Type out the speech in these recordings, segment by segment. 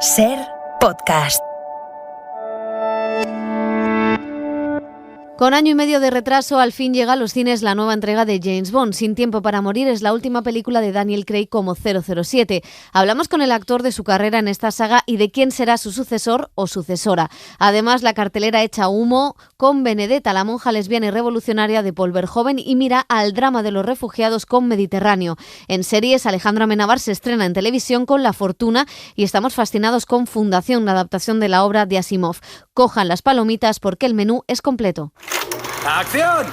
Ser Podcast. Con año y medio de retraso, al fin llega a los cines la nueva entrega de James Bond. Sin tiempo para morir es la última película de Daniel Craig como 007. Hablamos con el actor de su carrera en esta saga y de quién será su sucesor o sucesora. Además, la cartelera echa humo con Benedetta, la monja lesbiana y revolucionaria de Paul Verhoeven, y mira al drama de los refugiados con Mediterráneo. En series, Alejandro Amenábar se estrena en televisión con La Fortuna y estamos fascinados con Fundación, la adaptación de la obra de Asimov. Cojan las palomitas porque el menú es completo. ¡Acción!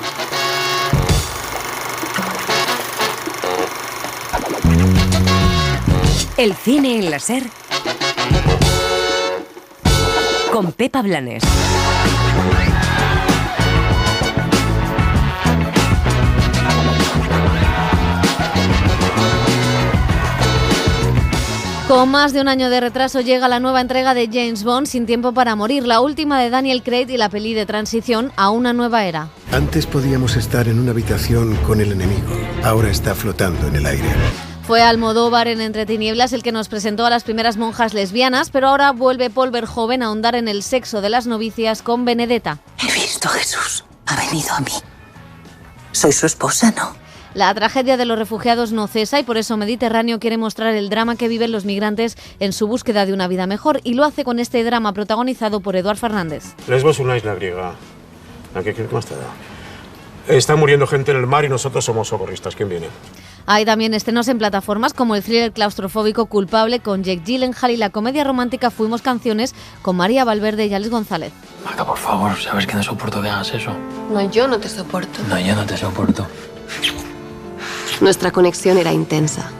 El cine en la Ser con Pepa Blanes. Con más de un año de retraso llega la nueva entrega de James Bond, Sin tiempo para morir, la última de Daniel Craig y la peli de transición a una nueva era. Antes podíamos estar en una habitación con el enemigo, ahora está flotando en el aire. Fue Almodóvar en Entre tinieblas el que nos presentó a las primeras monjas lesbianas, pero ahora vuelve Paul Verhoeven a ahondar en el sexo de las novicias con Benedetta. He visto a Jesús, ha venido a mí. Soy su esposa, ¿no? La tragedia de los refugiados no cesa y por eso Mediterráneo quiere mostrar el drama que viven los migrantes en su búsqueda de una vida mejor, y lo hace con este drama protagonizado por Eduard Fernández. Lesbos es una isla griega. ¿A qué más te da? Está muriendo gente en el mar y nosotros somos socorristas. ¿Quién viene? Hay también estrenos en plataformas como el thriller claustrofóbico Culpable con Jake Gyllenhaal y la comedia romántica Fuimos canciones con María Valverde y Alex González. Maca, por favor, sabes que no soporto que hagas eso. No, yo no te soporto. No, yo no te soporto. Nuestra conexión era intensa.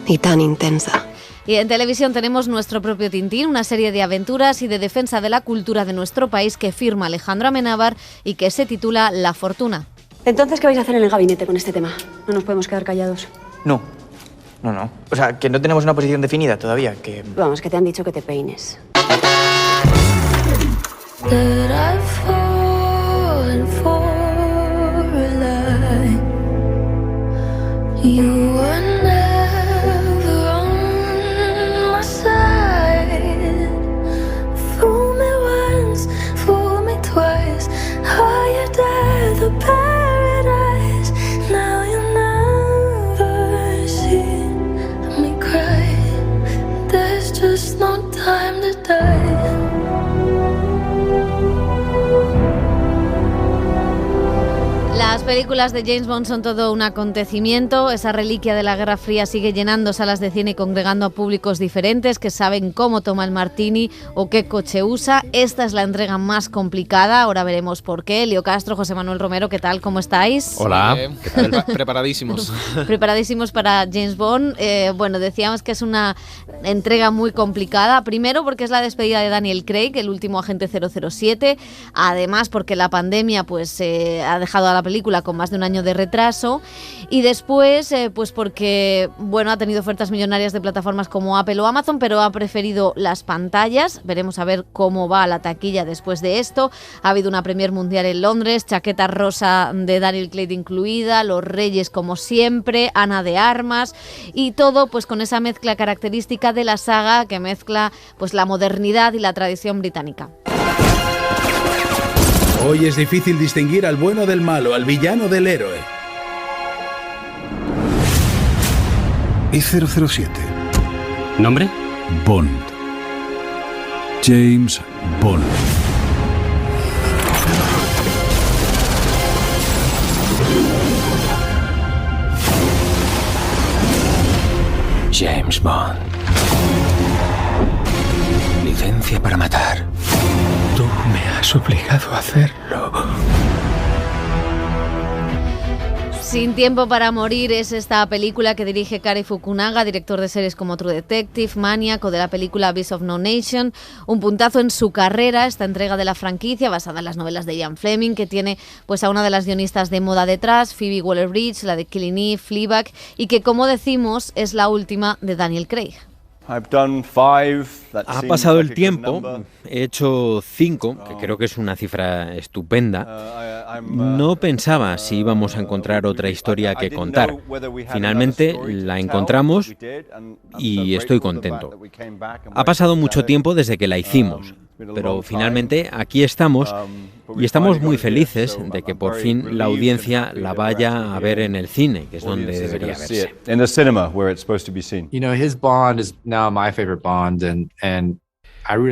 Y tan intensa. Y en televisión tenemos Nuestro propio Tintín, una serie de aventuras y de defensa de la cultura de nuestro país que firma Alejandro Amenábar y que se titula La Fortuna. Entonces, ¿qué vais a hacer en el gabinete con este tema? No nos podemos quedar callados. No. O sea, que no tenemos una posición definida todavía, que... Vamos, que te han dicho que te peines. Las películas de James Bond son todo un acontecimiento. Esa reliquia de la Guerra Fría sigue llenando salas de cine y congregando a públicos diferentes que saben cómo toma el martini o qué coche usa. Esta es la entrega más complicada, ahora veremos por qué. Leo Castro, José Manuel Romero, ¿qué tal? ¿Cómo estáis? Hola, ¿qué tal? Preparadísimos. Preparadísimos para James Bond. Bueno, decíamos que es una entrega muy complicada. Primero porque es la despedida de Daniel Craig, el último agente 007. Además porque la pandemia pues ha dejado a la película con más de un año de retraso, y después pues porque bueno, ha tenido ofertas millonarias de plataformas como Apple o Amazon, pero ha preferido las pantallas. Veremos a ver cómo va la taquilla después de esto. Ha habido una premier mundial en Londres, chaqueta rosa de Daniel Craig incluida, los Reyes como siempre, Ana de Armas, y todo pues con esa mezcla característica de la saga que mezcla pues la modernidad y la tradición británica. Hoy es difícil distinguir al bueno del malo, al villano del héroe. ¿Y 007? ¿Nombre? Bond. James Bond. James Bond. Licencia para matar. Tú me has obligado a hacerlo. Sin tiempo para morir es esta película que dirige Cary Fukunaga, director de series como True Detective, Maniac o de la película Beasts of No Nation. Un puntazo en su carrera, esta entrega de la franquicia basada en las novelas de Ian Fleming, que tiene pues a una de las guionistas de moda detrás, Phoebe Waller-Bridge, la de Killing Eve, Fleabag, y que, como decimos, es la última de Daniel Craig. Ha pasado el tiempo, he hecho 5, que creo que es una cifra estupenda. No pensaba si íbamos a encontrar otra historia que contar. Finalmente la encontramos y estoy contento. Ha pasado mucho tiempo desde que la hicimos, pero finalmente aquí estamos y estamos muy felices de que por fin la audiencia la vaya a ver en el cine, que es donde debería verse. His Bond is now my favorite Bond, and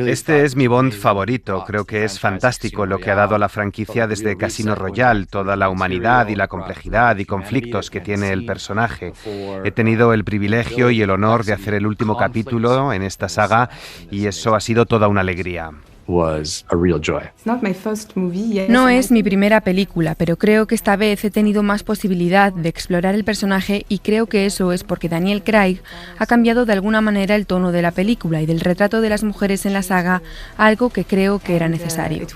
Este es mi Bond favorito. Creo que es fantástico lo que ha dado a la franquicia desde Casino Royale, toda la humanidad y la complejidad y conflictos que tiene el personaje. He tenido el privilegio y el honor de hacer el último capítulo en esta saga y eso ha sido toda una alegría. No es mi primera película, pero creo que esta vez he tenido más posibilidad de explorar el personaje y creo que eso es porque Daniel Craig ha cambiado de alguna manera el tono de la película y del retrato de las mujeres en la saga, algo que creo que era necesario.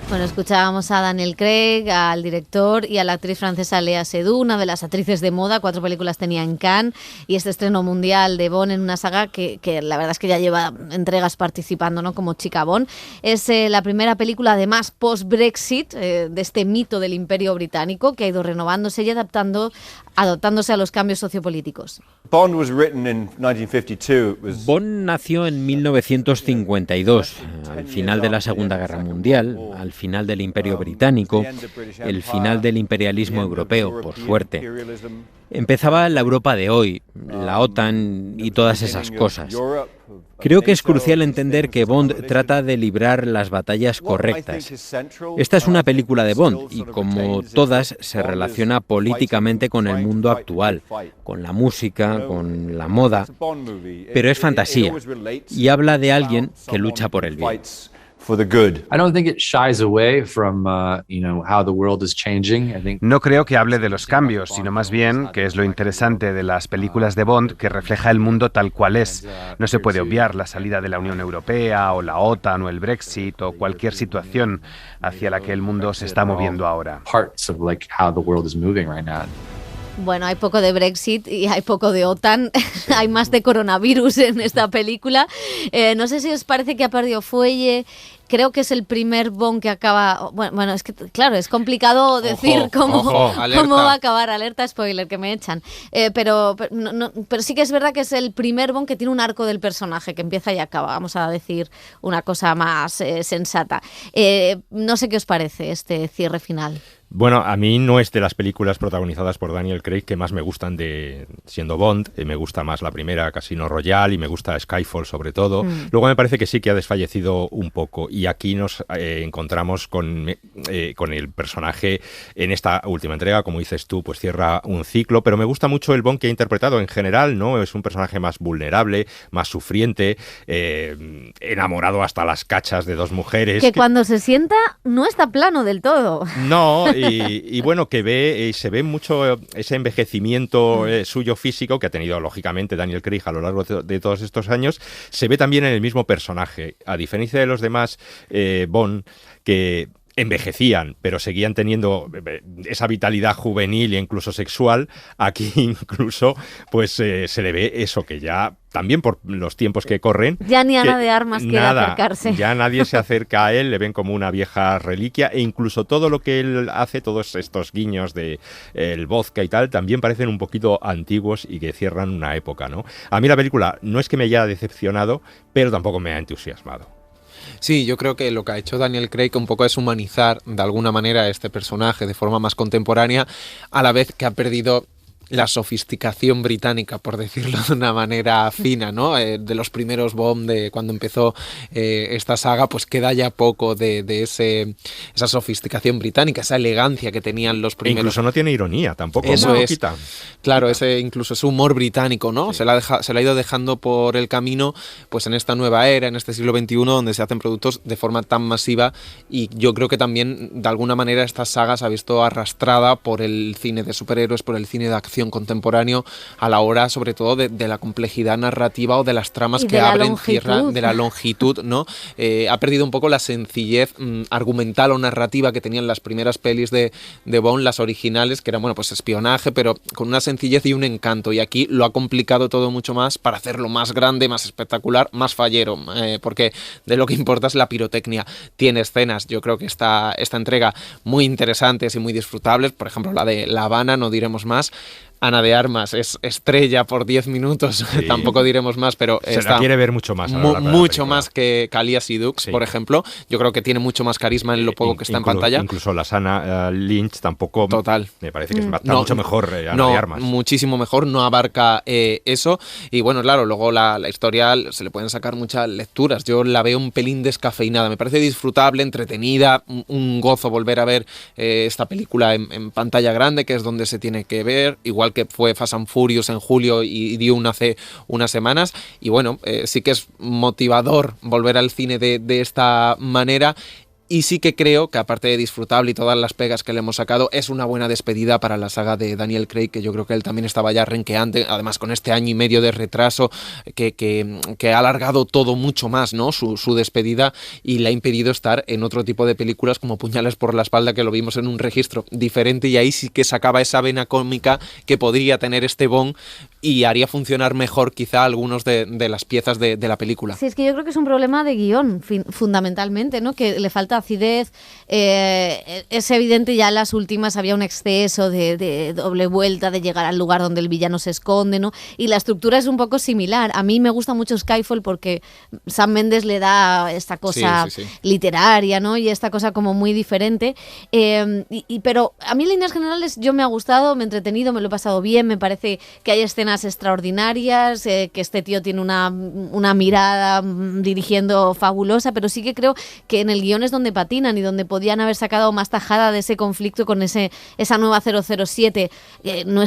Bueno, escuchábamos a Daniel Craig, al director y a la actriz francesa Léa Seydoux, una de las actrices de moda, 4 películas tenía en Cannes, y este estreno mundial de Bond en una saga que la verdad es que ya lleva entregas participando, ¿no?, como chica Bond. Es la primera película además post-Brexit de este mito del Imperio Británico que ha ido renovándose y adaptándose a los cambios sociopolíticos. Bond nació en 1952, al final de la Segunda Guerra Mundial, al final del Imperio Británico, el final del imperialismo europeo, por suerte. Empezaba la Europa de hoy, la OTAN y todas esas cosas. Creo que es crucial entender que Bond trata de librar las batallas correctas. Esta es una película de Bond y, como todas, se relaciona políticamente con el mundo actual, con la música, con la moda, pero es fantasía y habla de alguien que lucha por el bien. No creo que hable de los cambios, sino más bien, que es lo interesante de las películas de Bond, que refleja el mundo tal cual es. No se puede obviar la salida de la Unión Europea, o la OTAN, o el Brexit, o cualquier situación hacia la que el mundo se está moviendo ahora. Bueno, hay poco de Brexit y hay poco de OTAN, hay más de coronavirus en esta película. No sé si os parece que ha perdido fuelle. Creo que es el primer Bond que acaba... Bueno, es que, claro, es complicado decir cómo va a acabar. Alerta spoiler, que me echan. Pero sí que es verdad que es el primer Bond que tiene un arco del personaje, que empieza y acaba. Vamos a decir una cosa más sensata. No sé qué os parece este cierre final. Bueno, a mí no es de las películas protagonizadas por Daniel Craig que más me gustan siendo Bond. Me gusta más la primera, Casino Royale, y me gusta Skyfall sobre todo. Luego me parece que sí que ha desfallecido un poco y aquí nos encontramos con el personaje en esta última entrega. Como dices tú, pues cierra un ciclo, pero me gusta mucho el Bond que ha interpretado en general, ¿no? Es un personaje más vulnerable, más sufriente, enamorado hasta las cachas de 2 mujeres. Que cuando se sienta no está plano del todo. No, y bueno, que se ve mucho ese envejecimiento suyo físico que ha tenido lógicamente Daniel Craig a lo largo de todos estos años. Se ve también en el mismo personaje, a diferencia de los demás Bond, que envejecían, pero seguían teniendo esa vitalidad juvenil e incluso sexual. Aquí incluso pues se le ve eso, que ya también por los tiempos que corren, ya ni Ana de Armas quiere acercarse. Ya nadie se acerca a él, le ven como una vieja reliquia, e incluso todo lo que él hace, todos estos guiños de el vodka y tal, también parecen un poquito antiguos y que cierran una época, ¿no? A mí la película no es que me haya decepcionado, pero tampoco me ha entusiasmado. Sí, yo creo que lo que ha hecho Daniel Craig un poco es humanizar de alguna manera a este personaje de forma más contemporánea, a la vez que ha perdido la sofisticación británica, por decirlo de una manera fina, ¿no? De los primeros Bond, de cuando empezó esta saga, pues queda ya poco de esa sofisticación británica, esa elegancia que tenían los primeros. Incluso no tiene ironía tampoco. Eso es. Claro, incluso ese humor británico, ¿no? Sí. Se le ha ido dejando por el camino, pues en esta nueva era, en este siglo XXI, donde se hacen productos de forma tan masiva, y yo creo que también, de alguna manera, esta saga se ha visto arrastrada por el cine de superhéroes, por el cine de acción, ficción contemporáneo a la hora, sobre todo, de la complejidad narrativa o de las tramas que abren, cierran, de la longitud, ¿no? Ha perdido un poco la sencillez argumental o narrativa que tenían las primeras pelis de Bond, las originales, que eran, bueno, pues espionaje, pero con una sencillez y un encanto. Y aquí lo ha complicado todo mucho más para hacerlo más grande, más espectacular, más fallero, porque de lo que importa es la pirotecnia. Tiene escenas, yo creo que esta entrega muy interesantes y muy disfrutables, por ejemplo la de La Habana, no diremos más. Ana de Armas es estrella por 10 minutos, sí. Tampoco diremos más, pero se la quiere ver mucho más. Mucho más que Alias y Dux, por ejemplo. Yo creo que tiene mucho más carisma en lo poco que está en pantalla. Incluso la Sana Lynch tampoco. Total. Me parece que está mucho mejor Ana de Armas. Muchísimo mejor, no abarca eso. Y bueno, claro, luego la historia se le pueden sacar muchas lecturas. Yo la veo un pelín descafeinada. Me parece disfrutable, entretenida, un gozo volver a ver esta película en pantalla grande, que es donde se tiene que ver. Igual que fue Fast and Furious en julio y dio hace unas semanas, y bueno, sí que es motivador volver al cine de esta manera. Y sí que creo que, aparte de disfrutable y todas las pegas que le hemos sacado, es una buena despedida para la saga de Daniel Craig, que yo creo que él también estaba ya renqueante, además con este año y medio de retraso que ha alargado todo mucho más, ¿no? Su despedida, y le ha impedido estar en otro tipo de películas como Puñales por la espalda, que lo vimos en un registro diferente, y ahí sí que sacaba esa vena cómica que podría tener este Bond y haría funcionar mejor quizá algunos de las piezas de la película. Sí, es que yo creo que es un problema de guión, fundamentalmente, ¿no? Que le falta acidez. Es evidente, ya en las últimas había un exceso de doble vuelta, de llegar al lugar donde el villano se esconde, ¿no? Y la estructura es un poco similar. A mí me gusta mucho Skyfall porque Sam Mendes le da esta cosa literaria, ¿no? Y esta cosa como muy diferente. Pero a mí en líneas generales yo me ha gustado, me he entretenido, me lo he pasado bien, me parece que hay escenas extraordinarias, que este tío tiene una mirada dirigiendo fabulosa, pero sí que creo que en el guión es donde patinan y donde podían haber sacado más tajada de ese conflicto con esa nueva 007. No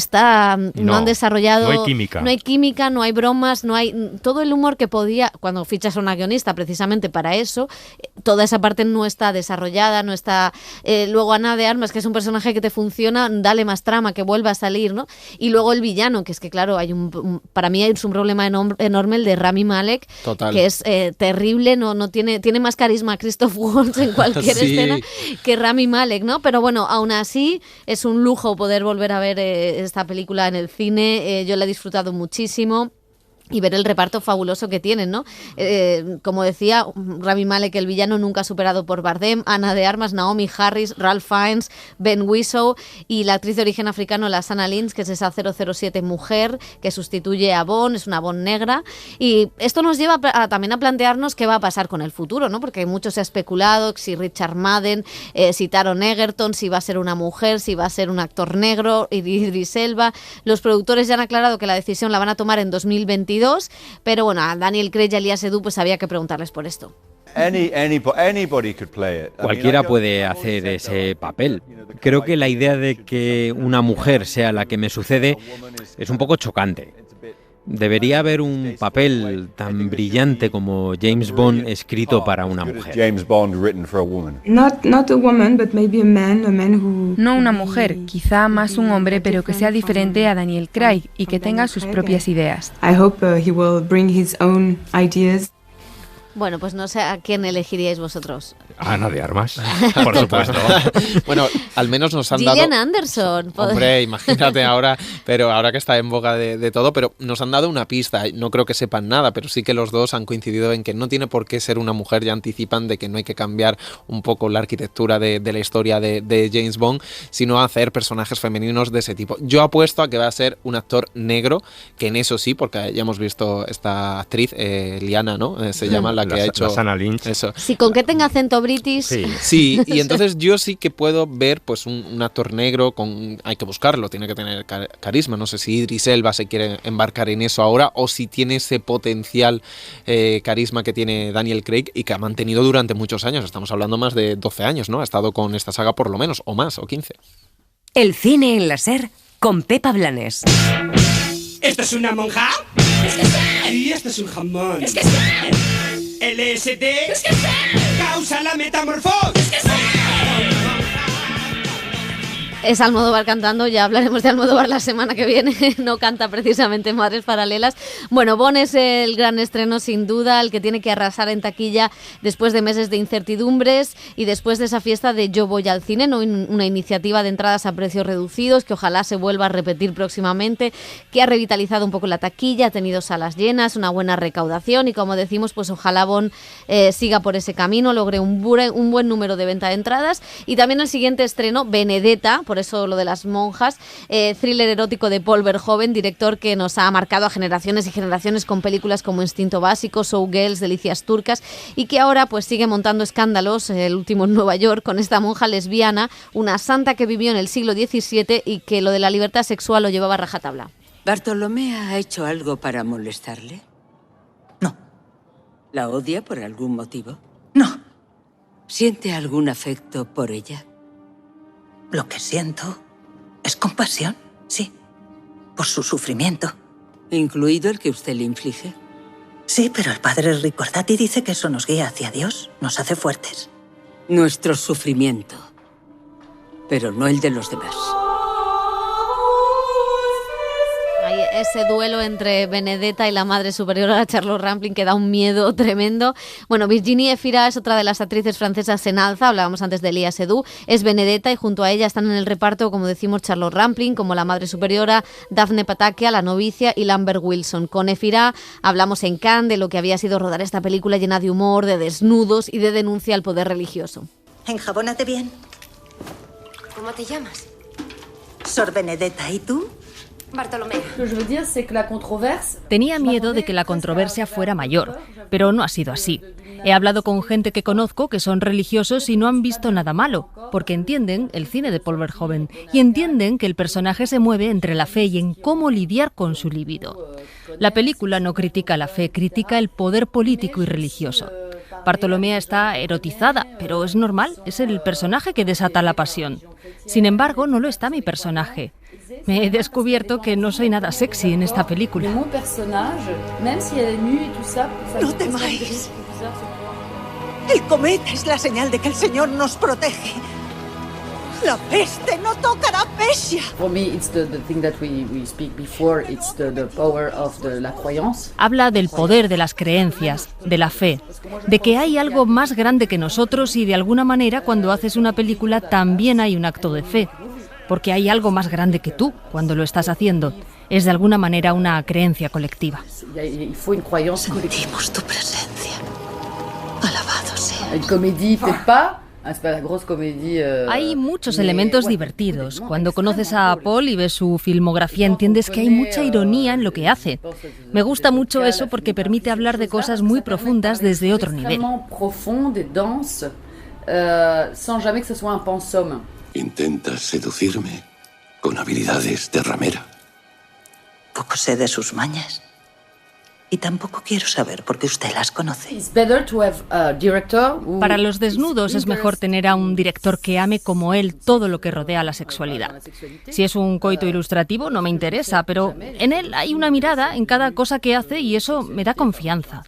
han desarrollado... No hay química, no hay bromas, no hay... Todo el humor que podía... Cuando fichas a una guionista precisamente para eso, toda esa parte no está desarrollada, no está... luego Ana de Armas, que es un personaje que te funciona, dale más trama, que vuelva a salir, ¿no? Y luego el villano, que es que claro, hay para mí es un problema enorme el de Rami Malek. Total. Que es terrible, no tiene más carisma Christoph Waltz en cualquier escena que Rami Malek, ¿no? Pero bueno, aún así es un lujo poder volver a ver esta película en el cine. Yo la he disfrutado muchísimo. Y ver el reparto fabuloso que tienen, ¿no? Como decía, Rami Malek, el villano, nunca superado por Bardem, Ana de Armas, Naomi Harris, Ralph Fiennes, Ben Whishaw, y la actriz de origen africano, la Sana Lynch, que es esa 007 mujer que sustituye a Bond, es una Bond negra. Y esto nos lleva también a plantearnos qué va a pasar con el futuro, ¿no? Porque mucho se ha especulado si Richard Madden, si Taron Egerton, si va a ser una mujer, si va a ser un actor negro, Idris Elba. Los productores ya han aclarado que la decisión la van a tomar en 2022. Pero bueno, a Daniel Craig y a Elia Seydoux pues había que preguntarles por esto. Cualquiera puede hacer ese papel. Creo que la idea de que una mujer sea la que me sucede es un poco chocante. Debería haber un papel tan brillante como James Bond escrito para una mujer. No una mujer, quizá más un hombre, pero que sea diferente a Daniel Craig y que tenga sus propias ideas. Bueno, pues no sé a quién elegiríais vosotros. Ana de Armas, por supuesto. Bueno, al menos nos han Gillian dado... Anderson. Hombre, imagínate ahora que está en boga de todo, pero nos han dado una pista. No creo que sepan nada, pero sí que los dos han coincidido en que no tiene por qué ser una mujer. Ya anticipan de que no hay que cambiar un poco la arquitectura de la historia de James Bond, sino hacer personajes femeninos de ese tipo. Yo apuesto a que va a ser un actor negro, que en eso sí, porque ya hemos visto esta actriz, Liana, ¿no? Se llama la que ha hecho... La Sana Lynch. Eso. Sí, con que tenga acento british. Sí, y entonces yo sí que puedo ver pues un actor negro, hay que buscarlo, tiene que tener carisma. No sé si Idris Elba se quiere embarcar en eso ahora o si tiene ese potencial carisma que tiene Daniel Craig y que ha mantenido durante muchos años. Estamos hablando más de 12 años, ¿no? Ha estado con esta saga por lo menos, o más, o 15. El cine en la SER con Pepa Blanes. ¿Esto es una monja? Y esto es un jamón. LSD causa la metamorfosis. Es Almodóvar cantando, ya hablaremos de Almodóvar la semana que viene, no canta precisamente Madres Paralelas. Bueno, Bond es el gran estreno sin duda, el que tiene que arrasar en taquilla después de meses de incertidumbres y después de esa fiesta de Yo voy al cine, ¿no? Una iniciativa de entradas a precios reducidos que ojalá se vuelva a repetir próximamente, que ha revitalizado un poco la taquilla, ha tenido salas llenas, una buena recaudación y como decimos, pues ojalá Bond siga por ese camino, logre un buen número de venta de entradas. Y también el siguiente estreno, Benedetta, por eso lo de las monjas, thriller erótico de Paul Verhoeven, director que nos ha marcado a generaciones y generaciones con películas como Instinto Básico, Showgirls, Delicias Turcas, y que ahora pues sigue montando escándalos, el último en Nueva York, con esta monja lesbiana, una santa que vivió en el siglo XVII y que lo de la libertad sexual lo llevaba a rajatabla. ¿Bartolomé ha hecho algo para molestarle? No. ¿La odia por algún motivo? No. ¿Siente algún afecto por ella? Lo que siento es compasión, sí. Por su sufrimiento. ¿Incluido el que usted le inflige? Sí, pero el padre Ricordati dice que eso nos guía hacia Dios, nos hace fuertes. Nuestro sufrimiento, pero no el de los demás. Hay ese duelo entre Benedetta y la madre superiora Charlotte Rampling que da un miedo tremendo. Bueno, Virginie Efira es otra de las actrices francesas en alza, hablábamos antes de Léa Seydoux, es Benedetta y junto a ella están en el reparto, como decimos, Charlotte Rampling como la madre superiora, Daphne Patakia, la novicia y Lambert Wilson. Con Efira hablamos en Cannes de lo que había sido rodar esta película llena de humor, de desnudos y de denuncia al poder religioso. Enjabónate bien. ¿Cómo te llamas? Sor Benedetta, ¿y tú? Bartolomé. Tenía miedo de que la controversia fuera mayor, pero no ha sido así. He hablado con gente que conozco que son religiosos y no han visto nada malo, porque entienden el cine de Paul Verhoeven y entienden que el personaje se mueve entre la fe y en cómo lidiar con su libido. La película no critica la fe, critica el poder político y religioso. Bartolomé está erotizada, pero es normal, es el personaje que desata la pasión. Sin embargo, no lo está mi personaje. Me he descubierto que no soy nada sexy en esta película. No temáis. El cometa es la señal de que el Señor nos protege. La peste no tocará Pesia. Habla del poder de las creencias, de la fe, de que hay algo más grande que nosotros y de alguna manera cuando haces una película también hay un acto de fe, porque hay algo más grande que tú cuando lo estás haciendo. Es de alguna manera una creencia colectiva. Sentimos tu presencia. Alabado sea. Hay muchos elementos divertidos. Cuando conoces a Paul y ves su filmografía entiendes que hay mucha ironía en lo que hace. Me gusta mucho eso porque permite hablar de cosas muy profundas desde otro nivel. Intentas seducirme con habilidades de ramera. Poco sé de sus mañas. Y tampoco quiero saber por qué usted las conoce. Para los desnudos es mejor tener a un director que ame como él todo lo que rodea a la sexualidad. Si es un coito ilustrativo no me interesa, pero en él hay una mirada en cada cosa que hace y eso me da confianza.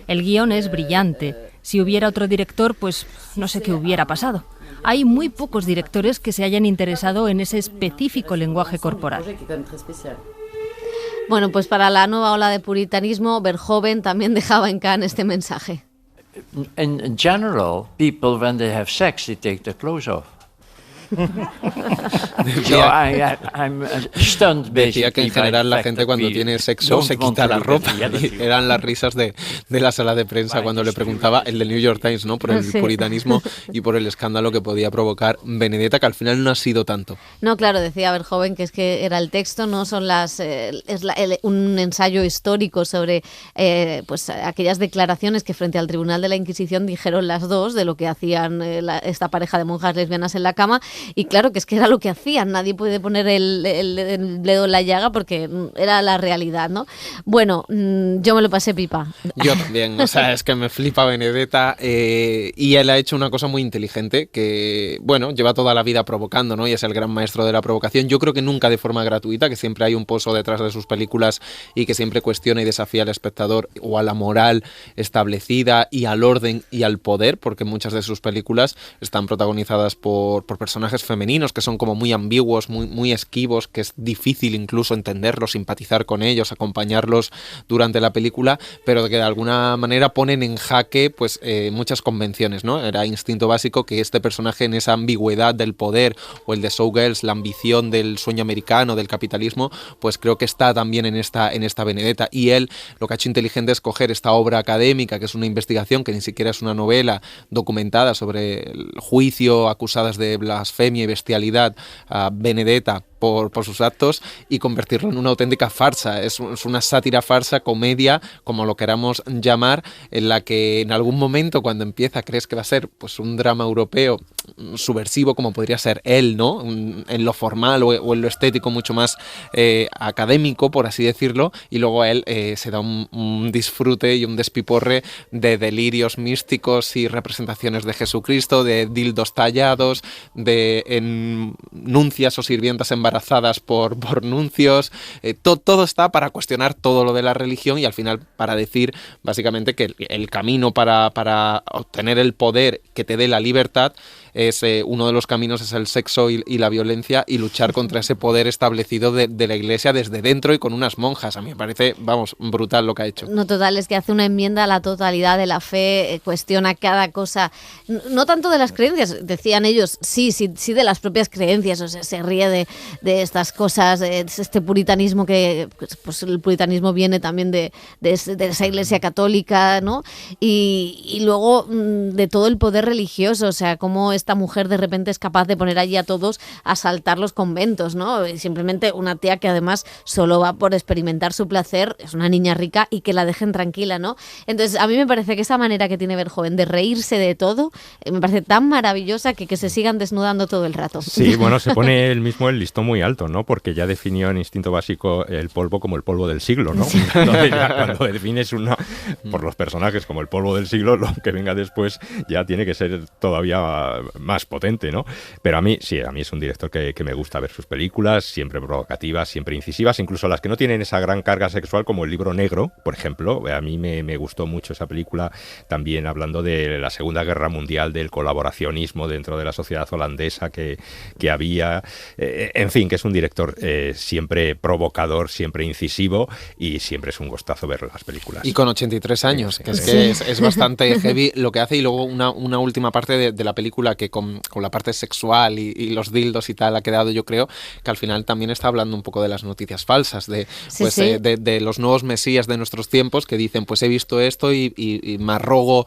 El guión es brillante. Si hubiera otro director, pues no sé qué hubiera pasado. Hay muy pocos directores que se hayan interesado en ese específico lenguaje corporal. Bueno, pues para la nueva ola de puritanismo, Verhoeven también dejaba en Cannes este mensaje. In general, people when they have sex, they take their clothes off. Decía que en general la gente cuando tiene sexo se quita la ropa. Y eran las risas de la sala de prensa cuando le preguntaba el del New York Times, ¿no? Por el puritanismo y por el escándalo que podía provocar Benedetta, que al final no ha sido tanto. No, claro, decía Verhoeven que es que era el texto, no son un ensayo histórico sobre pues aquellas declaraciones que frente al Tribunal de la Inquisición dijeron las dos de lo que hacían esta pareja de monjas lesbianas en la cama. Y claro que es que era lo que hacían, nadie puede poner el dedo en la llaga porque era la realidad, ¿no? Bueno, yo me lo pasé pipa. Yo también, o sea, es que me flipa Benedetta y él ha hecho una cosa muy inteligente que, bueno, lleva toda la vida provocando, ¿no? Y es el gran maestro de la provocación. Yo creo que nunca de forma gratuita, que siempre hay un pozo detrás de sus películas y que siempre cuestiona y desafía al espectador o a la moral establecida y al orden y al poder, porque muchas de sus películas están protagonizadas por personajes personajes femeninos que son como muy ambiguos, muy esquivos, que es difícil incluso entenderlos, simpatizar con ellos, acompañarlos durante la película, pero que de alguna manera ponen en jaque pues muchas convenciones, ¿no? Era instinto básico que este personaje, en esa ambigüedad del poder, o el de Showgirls, la ambición del sueño americano, del capitalismo, pues creo que está también en esta Benedetta. Y él lo que ha hecho inteligente es coger esta obra académica, que es una investigación, que ni siquiera es una novela documentada sobre el juicio, acusadas de blasfemia y bestialidad a Benedetta por sus actos, y convertirlo en una auténtica farsa. Es una sátira, farsa, comedia, como lo queramos llamar, en la que en algún momento, cuando empieza, crees que va a ser pues un drama europeo subversivo, como podría ser él, ¿no? En lo formal o en lo estético mucho más académico, por así decirlo, y luego él se da un disfrute y un despiporre de delirios místicos y representaciones de Jesucristo, de dildos tallados, de nuncias o sirvientas embarazadas por nuncios. Todo está para cuestionar todo lo de la religión, y al final para decir básicamente que el camino para obtener el poder que te dé la libertad es uno de los caminos es el sexo y la violencia, y luchar contra ese poder establecido de la Iglesia desde dentro y con unas monjas. A mí me parece, brutal lo que ha hecho. No, total, es que hace una enmienda a la totalidad de la fe, cuestiona cada cosa, no tanto de las creencias, decían ellos, sí de las propias creencias, o sea, se ríe de estas cosas, este puritanismo que, pues el puritanismo viene también de esa Iglesia católica, ¿no? Y luego de todo el poder religioso, o sea, cómo esta mujer de repente es capaz de poner allí a todos a saltar los conventos, ¿no? Y simplemente una tía que además solo va por experimentar su placer, es una niña rica, y que la dejen tranquila, ¿no? Entonces a mí me parece que esa manera que tiene Verhoeven de reírse de todo, me parece tan maravillosa que se sigan desnudando todo el rato. Sí, bueno, se pone él mismo el listón muy alto, ¿no? Porque ya definió en Instinto Básico el polvo como el polvo del siglo, ¿no? Sí. Entonces ya cuando defines por los personajes como el polvo del siglo, lo que venga después ya tiene que ser todavía más potente, ¿no? Pero a mí es un director que me gusta ver sus películas, siempre provocativas, siempre incisivas, incluso las que no tienen esa gran carga sexual, como El libro negro, por ejemplo. A mí me gustó mucho esa película, también hablando de la Segunda Guerra Mundial, del colaboracionismo dentro de la sociedad holandesa que había, en fin, que es un director siempre provocador, siempre incisivo, y siempre es un gustazo ver las películas. Y con 83 años, que es bastante heavy lo que hace. Y luego una última parte de la película, que con la parte sexual y los dildos y tal ha quedado, yo creo que al final también está hablando un poco de las noticias falsas, de los nuevos mesías de nuestros tiempos, que dicen, pues he visto esto y me arrogo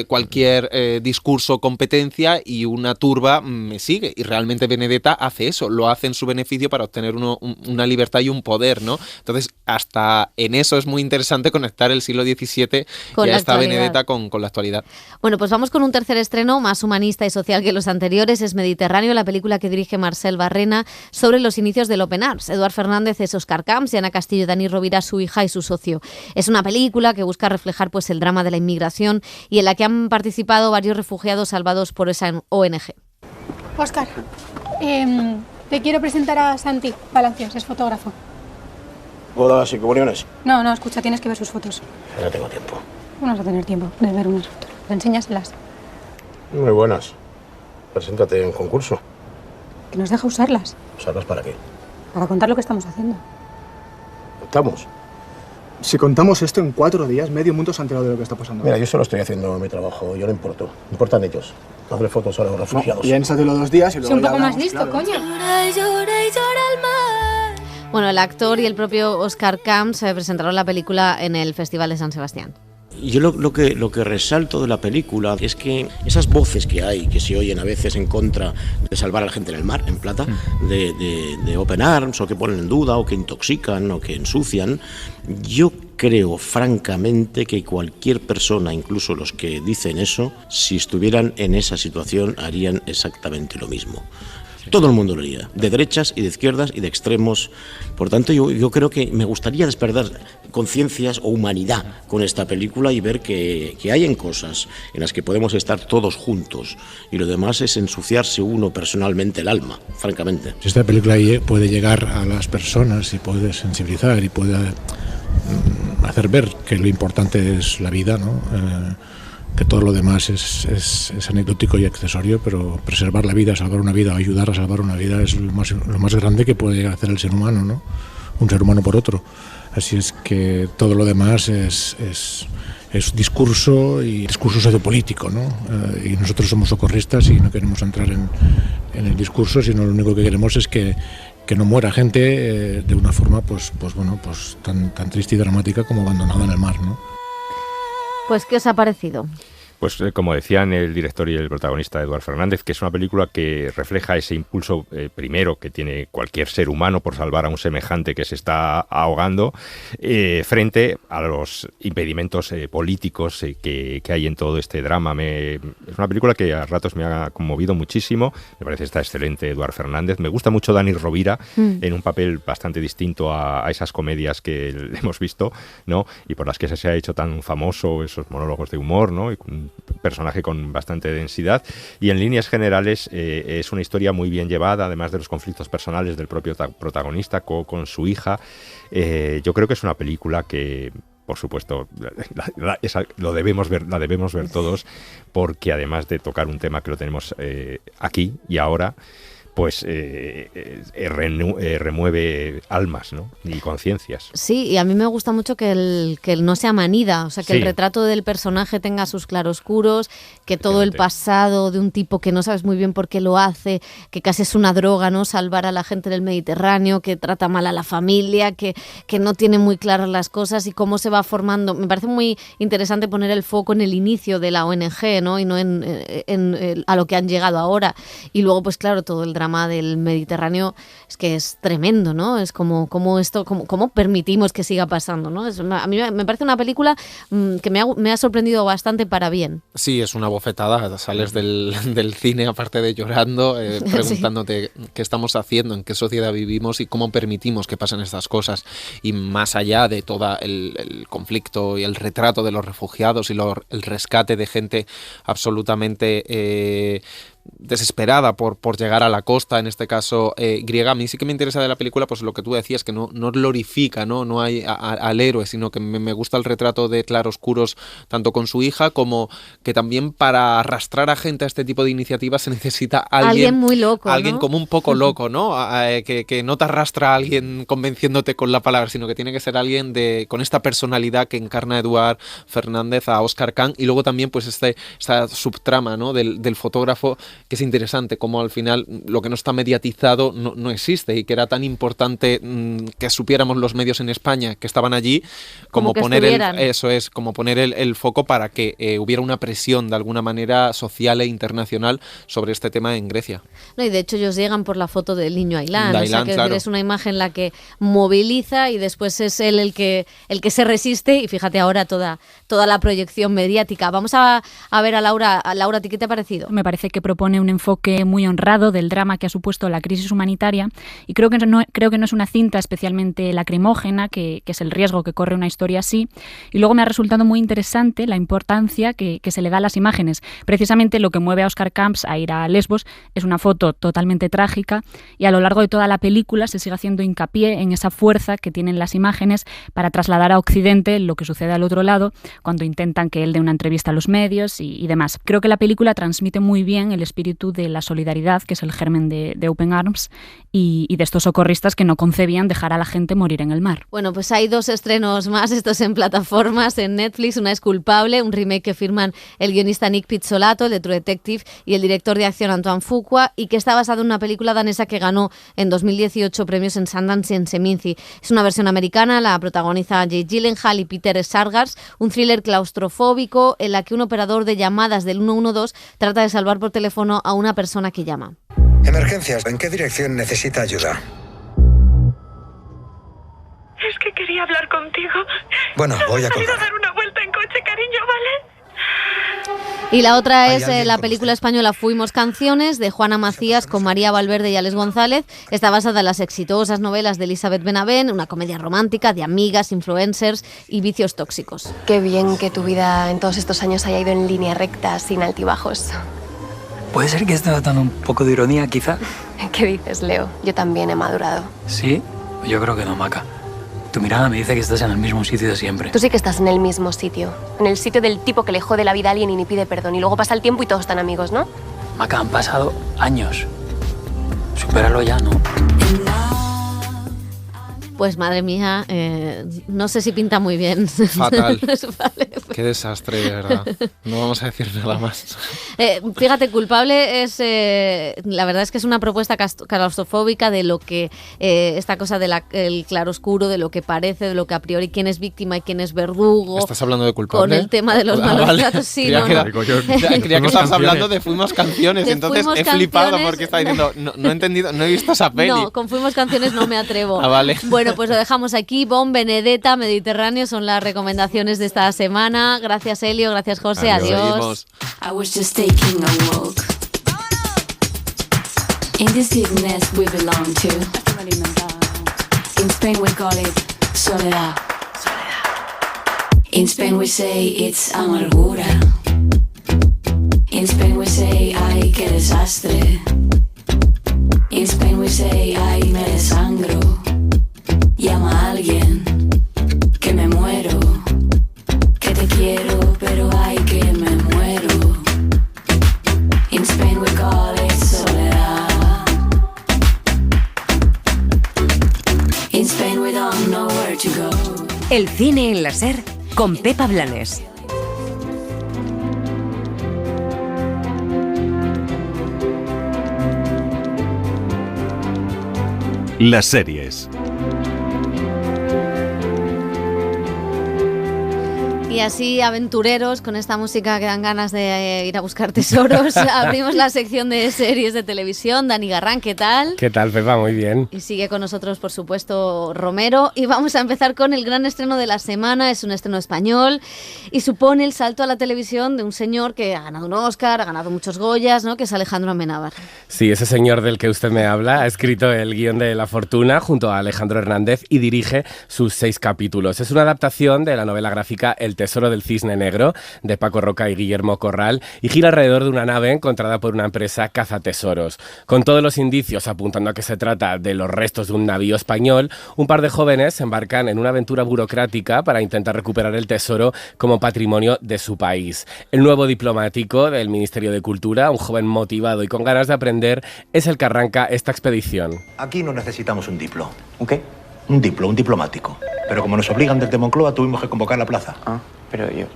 cualquier discurso, competencia, y una turba me sigue. Y realmente Benedetta hace eso, lo hace en su beneficio para obtener una libertad y un poder, ¿no? Entonces, hasta en eso es muy interesante conectar el siglo XVII y a esta Benedetta con la actualidad. Bueno, pues vamos con un tercer estreno más humanista y social que los anteriores. Es Mediterráneo, la película que dirige Marcel Barrena sobre los inicios del Open Arms. Eduard Fernández es Óscar Camps y Ana Castillo y Dani Rovira, su hija y su socio. Es una película que busca reflejar pues el drama de la inmigración, y en la que han participado varios refugiados salvados por esa ONG. Óscar, te quiero presentar a Santi Palacios, es fotógrafo. ¿Bodas y comuniones? No, escucha, tienes que ver sus fotos. No tengo tiempo. No vas a tener tiempo de ver unas fotos. Enséñaselas. Muy buenas. Preséntate en concurso. Que nos deja usarlas. ¿Usarlas para qué? Para contar lo que estamos haciendo. ¿Contamos? Si contamos esto en 4 días, medio mundo se ha enterado de lo que está pasando. Mira, yo solo estoy haciendo mi trabajo, yo no importo. Importan ellos. Hazle fotos a los refugiados. Y piénsatelo 2 días y luego. Es un poco ya más listo, claro. coño. Bueno, el actor y el propio Óscar Camps presentaron la película en el Festival de San Sebastián. Yo lo que resalto de la película es que esas voces que hay, que se oyen a veces en contra de salvar a la gente en el mar, en plata, de Open Arms, o que ponen en duda, o que intoxican, o que ensucian, yo creo francamente que cualquier persona, incluso los que dicen eso, si estuvieran en esa situación harían exactamente lo mismo. Todo el mundo lo haría, de derechas y de izquierdas y de extremos. Por tanto, yo creo que me gustaría despertar conciencias o humanidad con esta película y ver que hay cosas en las que podemos estar todos juntos, y lo demás es ensuciarse uno personalmente el alma, francamente. Si esta película puede llegar a las personas y puede sensibilizar y puede hacer ver que lo importante es la vida, ¿no? que todo lo demás es anecdótico y accesorio, pero preservar la vida, salvar una vida o ayudar a salvar una vida es lo más grande que puede hacer el ser humano, ¿no? Un ser humano por otro. Así es que todo lo demás es discurso y discurso sociopolítico, ¿no? Y nosotros somos socorristas y no queremos entrar en el discurso, sino lo único que queremos es que no muera gente de una forma pues tan triste y dramática como abandonada en el mar, ¿no? Pues, ¿qué os ha parecido? Pues como decían el director y el protagonista Eduard Fernández, que es una película que refleja ese impulso primero que tiene cualquier ser humano por salvar a un semejante que se está ahogando frente a los impedimentos políticos que hay en todo este drama. Es una película que a ratos me ha conmovido muchísimo, me parece que está excelente Eduard Fernández, me gusta mucho Dani Rovira en un papel bastante distinto a esas comedias que hemos visto, ¿no? Y por las que se ha hecho tan famoso, esos monólogos de humor, ¿no? Y un personaje con bastante densidad, y en líneas generales es una historia muy bien llevada, además de los conflictos personales del propio protagonista con su hija. Yo creo que es una película que, por supuesto, la debemos ver todos, porque además de tocar un tema que lo tenemos aquí y ahora, pues remueve almas, ¿no? Y conciencias. Sí, y a mí me gusta mucho que el no sea manida, o sea, que el retrato del personaje tenga sus claroscuros, que todo el pasado de un tipo que no sabes muy bien por qué lo hace, que casi es una droga, ¿no? Salvar a la gente del Mediterráneo, que trata mal a la familia, que no tiene muy claras las cosas y cómo se va formando. Me parece muy interesante poner el foco en el inicio de la ONG, ¿no? Y no a lo que han llegado ahora. Y luego, pues claro, todo el drama del Mediterráneo es que es tremendo, ¿no? Es como permitimos que siga pasando, ¿no? A mí me parece una película que me ha sorprendido bastante para bien. Sí, es una bofetada. Sales del cine, aparte de llorando, preguntándote qué estamos haciendo, en qué sociedad vivimos y cómo permitimos que pasen estas cosas. Y más allá de todo el conflicto y el retrato de los refugiados y el rescate de gente absolutamente desesperada por llegar a la costa, en este caso griega. A mí sí que me interesa de la película pues lo que tú decías, que no glorifica, no hay al héroe, sino que me gusta el retrato de claroscuros tanto con su hija, como que también para arrastrar a gente a este tipo de iniciativas se necesita alguien muy loco, alguien ¿no? Como un poco loco, ¿no? Que no te arrastra a alguien convenciéndote con la palabra, sino que tiene que ser alguien con esta personalidad que encarna Eduard Fernández a Óscar Kahn. Y luego también pues esta subtrama, ¿no? del fotógrafo, que es interesante, como al final lo que no está mediatizado no existe, y que era tan importante que supiéramos los medios en España que estaban allí, como poner el foco para que hubiera una presión de alguna manera social e internacional sobre este tema en Grecia. No, y de hecho ellos llegan por la foto del niño Ailán, Claro. Es una imagen la que moviliza y después es él el que se resiste, y fíjate ahora toda la proyección mediática. Vamos a ver a Laura. Laura, ¿a ti qué te ha parecido? Me parece que propone un enfoque muy honrado del drama que ha supuesto la crisis humanitaria, y creo que no es una cinta especialmente lacrimógena, que es el riesgo que corre una historia así. Y luego me ha resultado muy interesante la importancia que se le da a las imágenes. Precisamente lo que mueve a Óscar Camps a ir a Lesbos es una foto totalmente trágica, y a lo largo de toda la película se sigue haciendo hincapié en esa fuerza que tienen las imágenes para trasladar a Occidente lo que sucede al otro lado, cuando intentan que él dé una entrevista a los medios y demás. Creo que la película transmite muy bien el espíritu de la solidaridad, que es el germen de Open Arms, y de estos socorristas que no concebían dejar a la gente morir en el mar. Bueno, pues hay 2 estrenos más, estos en plataformas, en Netflix. Una es Culpable, un remake que firman el guionista Nick Pizzolatto, el de True Detective, y el director de acción Antoine Fuqua, y que está basado en una película danesa que ganó en 2018 premios en Sundance y en Seminci. Es una versión americana, la protagoniza Jake Gyllenhaal y Peter Sarsgaard, un thriller claustrofóbico en la que un operador de llamadas del 112 trata de salvar por teléfono a una persona que llama. Emergencias, ¿en qué dirección necesita ayuda? Es que quería hablar contigo. Bueno, voy a colgar. colgar. Dar una vuelta en coche, cariño, ¿vale? Y la otra es la película española Fuimos Canciones, de Juana Macías con María Valverde y Alex González. Está basada en las exitosas novelas de Elizabeth Benavent, una comedia romántica de amigas, influencers y vicios tóxicos. Qué bien que tu vida en todos estos años haya ido en línea recta, sin altibajos. ¿Puede ser que esto tan un poco de ironía, quizá? ¿Qué dices, Leo? Yo también he madurado. ¿Sí? Yo creo que no, Maca. Tu mirada me dice que estás en el mismo sitio de siempre. Tú sí que estás en el mismo sitio. En el sitio del tipo que le jode la vida a alguien y ni pide perdón. Y luego pasa el tiempo y todos están amigos, ¿no? Maca, han pasado años. Supéralo ya, ¿no? Pues madre mía, no sé si pinta muy bien. Fatal. Vale. Qué desastre, de verdad. No vamos a decir nada más. Fíjate, culpable es... la verdad es que es una propuesta claustrofóbica de lo que... esta cosa del claroscuro, de lo que parece, de lo que a priori quién es víctima y quién es verdugo. ¿Estás hablando de culpable? Con el tema de los malos tratos, sí. Creía que estabas hablando de Fuimos Canciones, entonces he flipado porque está diciendo, no he entendido, no he visto esa peli. No, con Fuimos Canciones no me atrevo. Vale. Bueno, pues lo dejamos aquí. Bon, Benedetta, Mediterráneo son las recomendaciones de esta semana. Gracias, Elio. Gracias, José. Adiós. I was just taking a walk in this deep nest we belong to. In Spain we call it soledad. In Spain we say it's amargura. In Spain we say ay, qué desastre. In Spain we say ay, me desangro. Llama a alguien, que me muero, que te quiero, pero ay, que me muero. In Spain we call it soledad. In Spain we don't know where to go. El cine en la SER con Pepa Blanes. Las series. Y así, aventureros, con esta música que dan ganas de ir a buscar tesoros, abrimos la sección de series de televisión. Dani Garrán, ¿qué tal? ¿Qué tal, Pepa? Muy bien. Y sigue con nosotros, por supuesto, Romero. Y vamos a empezar con el gran estreno de la semana. Es un estreno español y supone el salto a la televisión de un señor que ha ganado un Oscar, ha ganado muchos Goyas, ¿no? Que es Alejandro Amenábar. Sí, ese señor del que usted me habla ha escrito el guión de La Fortuna junto a Alejandro Hernández y dirige sus 6 capítulos. Es una adaptación de la novela gráfica El Tesoro del Cisne Negro, de Paco Roca y Guillermo Corral, y gira alrededor de una nave encontrada por una empresa cazatesoros. Con todos los indicios apuntando a que se trata de los restos de un navío español, un par de jóvenes se embarcan en una aventura burocrática para intentar recuperar el tesoro como patrimonio de su país. El nuevo diplomático del Ministerio de Cultura, un joven motivado y con ganas de aprender, es el que arranca esta expedición. Aquí no necesitamos un diplo. ¿Un qué? Un diplomático. Pero como nos obligan desde Moncloa, tuvimos que convocar la plaza. Pero yo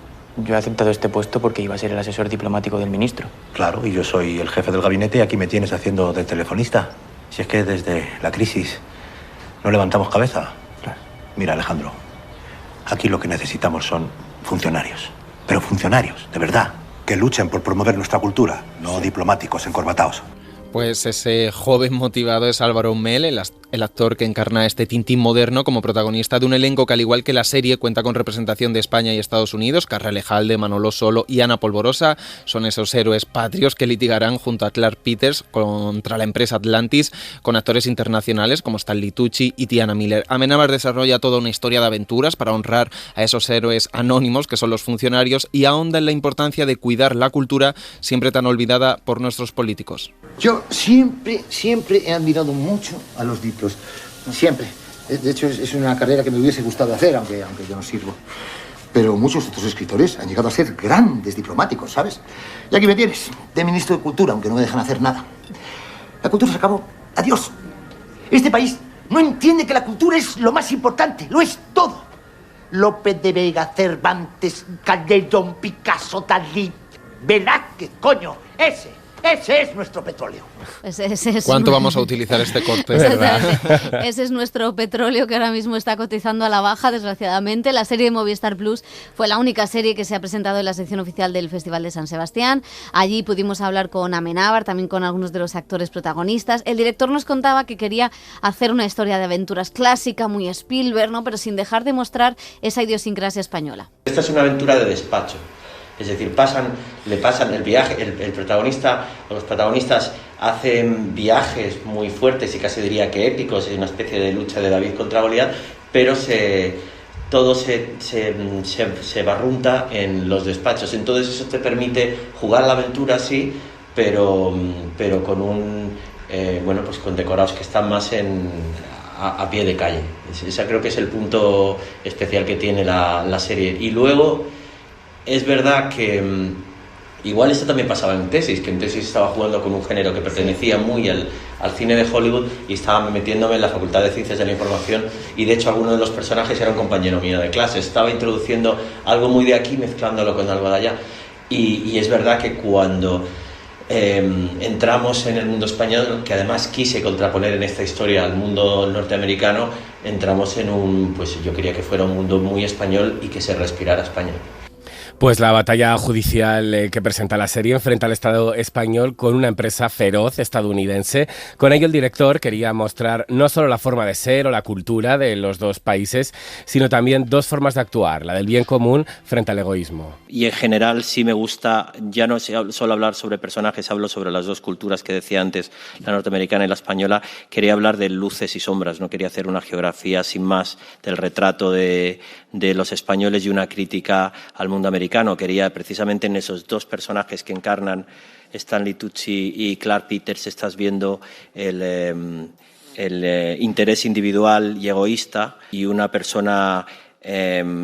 he aceptado este puesto porque iba a ser el asesor diplomático del ministro. Claro, y yo soy el jefe del gabinete y aquí me tienes haciendo de telefonista. Si es que desde la crisis no levantamos cabeza. Claro. Mira, Alejandro, aquí lo que necesitamos son funcionarios. Pero funcionarios, de verdad, que luchen por promover nuestra cultura, no diplomáticos encorbatados. Pues ese joven motivado es Álvaro Mel, el actor que encarna este Tintín moderno como protagonista de un elenco que, al igual que la serie, cuenta con representación de España y Estados Unidos. Carra Lejalde, Manolo Solo y Ana Polvorosa son esos héroes patrios que litigarán junto a Clark Peters contra la empresa Atlantis, con actores internacionales como Stanley Tucci y Tiana Miller. Amenábar desarrolla toda una historia de aventuras para honrar a esos héroes anónimos que son los funcionarios y ahonda en la importancia de cuidar la cultura, siempre tan olvidada por nuestros políticos. Yo siempre he admirado mucho a los diplos. Siempre. De hecho, es una carrera que me hubiese gustado hacer, aunque yo no sirvo. Pero muchos otros escritores han llegado a ser grandes diplomáticos, ¿sabes? Y aquí me tienes, de ministro de Cultura, aunque no me dejan hacer nada. La cultura se acabó. Adiós. Este país no entiende que la cultura es lo más importante. Lo es todo. Lope de Vega, Cervantes, Calderón, Picasso, Dalí, Velázquez, coño, ese es nuestro petróleo. ¿Cuánto vamos a utilizar este corte? Ese es nuestro petróleo que ahora mismo está cotizando a la baja, desgraciadamente. La serie de Movistar Plus fue la única serie que se ha presentado en la sección oficial del Festival de San Sebastián. Allí pudimos hablar con Amenábar, también con algunos de los actores protagonistas. El director nos contaba que quería hacer una historia de aventuras clásica, muy Spielberg, ¿no? Pero sin dejar de mostrar esa idiosincrasia española. Esta es una aventura de despacho. Es decir, le pasan el viaje, el protagonista o los protagonistas hacen viajes muy fuertes y casi diría que épicos, es una especie de lucha de David contra Goliat, pero todo se barrunta en los despachos. Entonces eso te permite jugar a la aventura, sí, pero con con decorados que están más a pie de calle. Ese creo que es el punto especial que tiene la serie. Y luego es verdad que igual esto también pasaba en Tesis, que en Tesis estaba jugando con un género que pertenecía muy al cine de Hollywood y estaba metiéndome en la Facultad de Ciencias de la Información, y de hecho alguno de los personajes era un compañero mío de clase. Estaba introduciendo algo muy de aquí mezclándolo con algo de allá, y es verdad que cuando entramos en el mundo español, que además quise contraponer en esta historia al mundo norteamericano, entramos en pues yo quería que fuera un mundo muy español y que se respirara España. Pues la batalla judicial que presenta la serie enfrenta al Estado español con una empresa feroz estadounidense. Con ello el director quería mostrar no solo la forma de ser o la cultura de los dos países, sino también dos formas de actuar, la del bien común frente al egoísmo. Y en general sí me gusta, ya no solo hablar sobre personajes, hablo sobre las dos culturas que decía antes, la norteamericana y la española. Quería hablar de luces y sombras, no quería hacer una geografía sin más del retrato de los españoles y una crítica al mundo americano. Quería precisamente en esos dos personajes que encarnan Stanley Tucci y Clark Peters, estás viendo el interés individual y egoísta, y una persona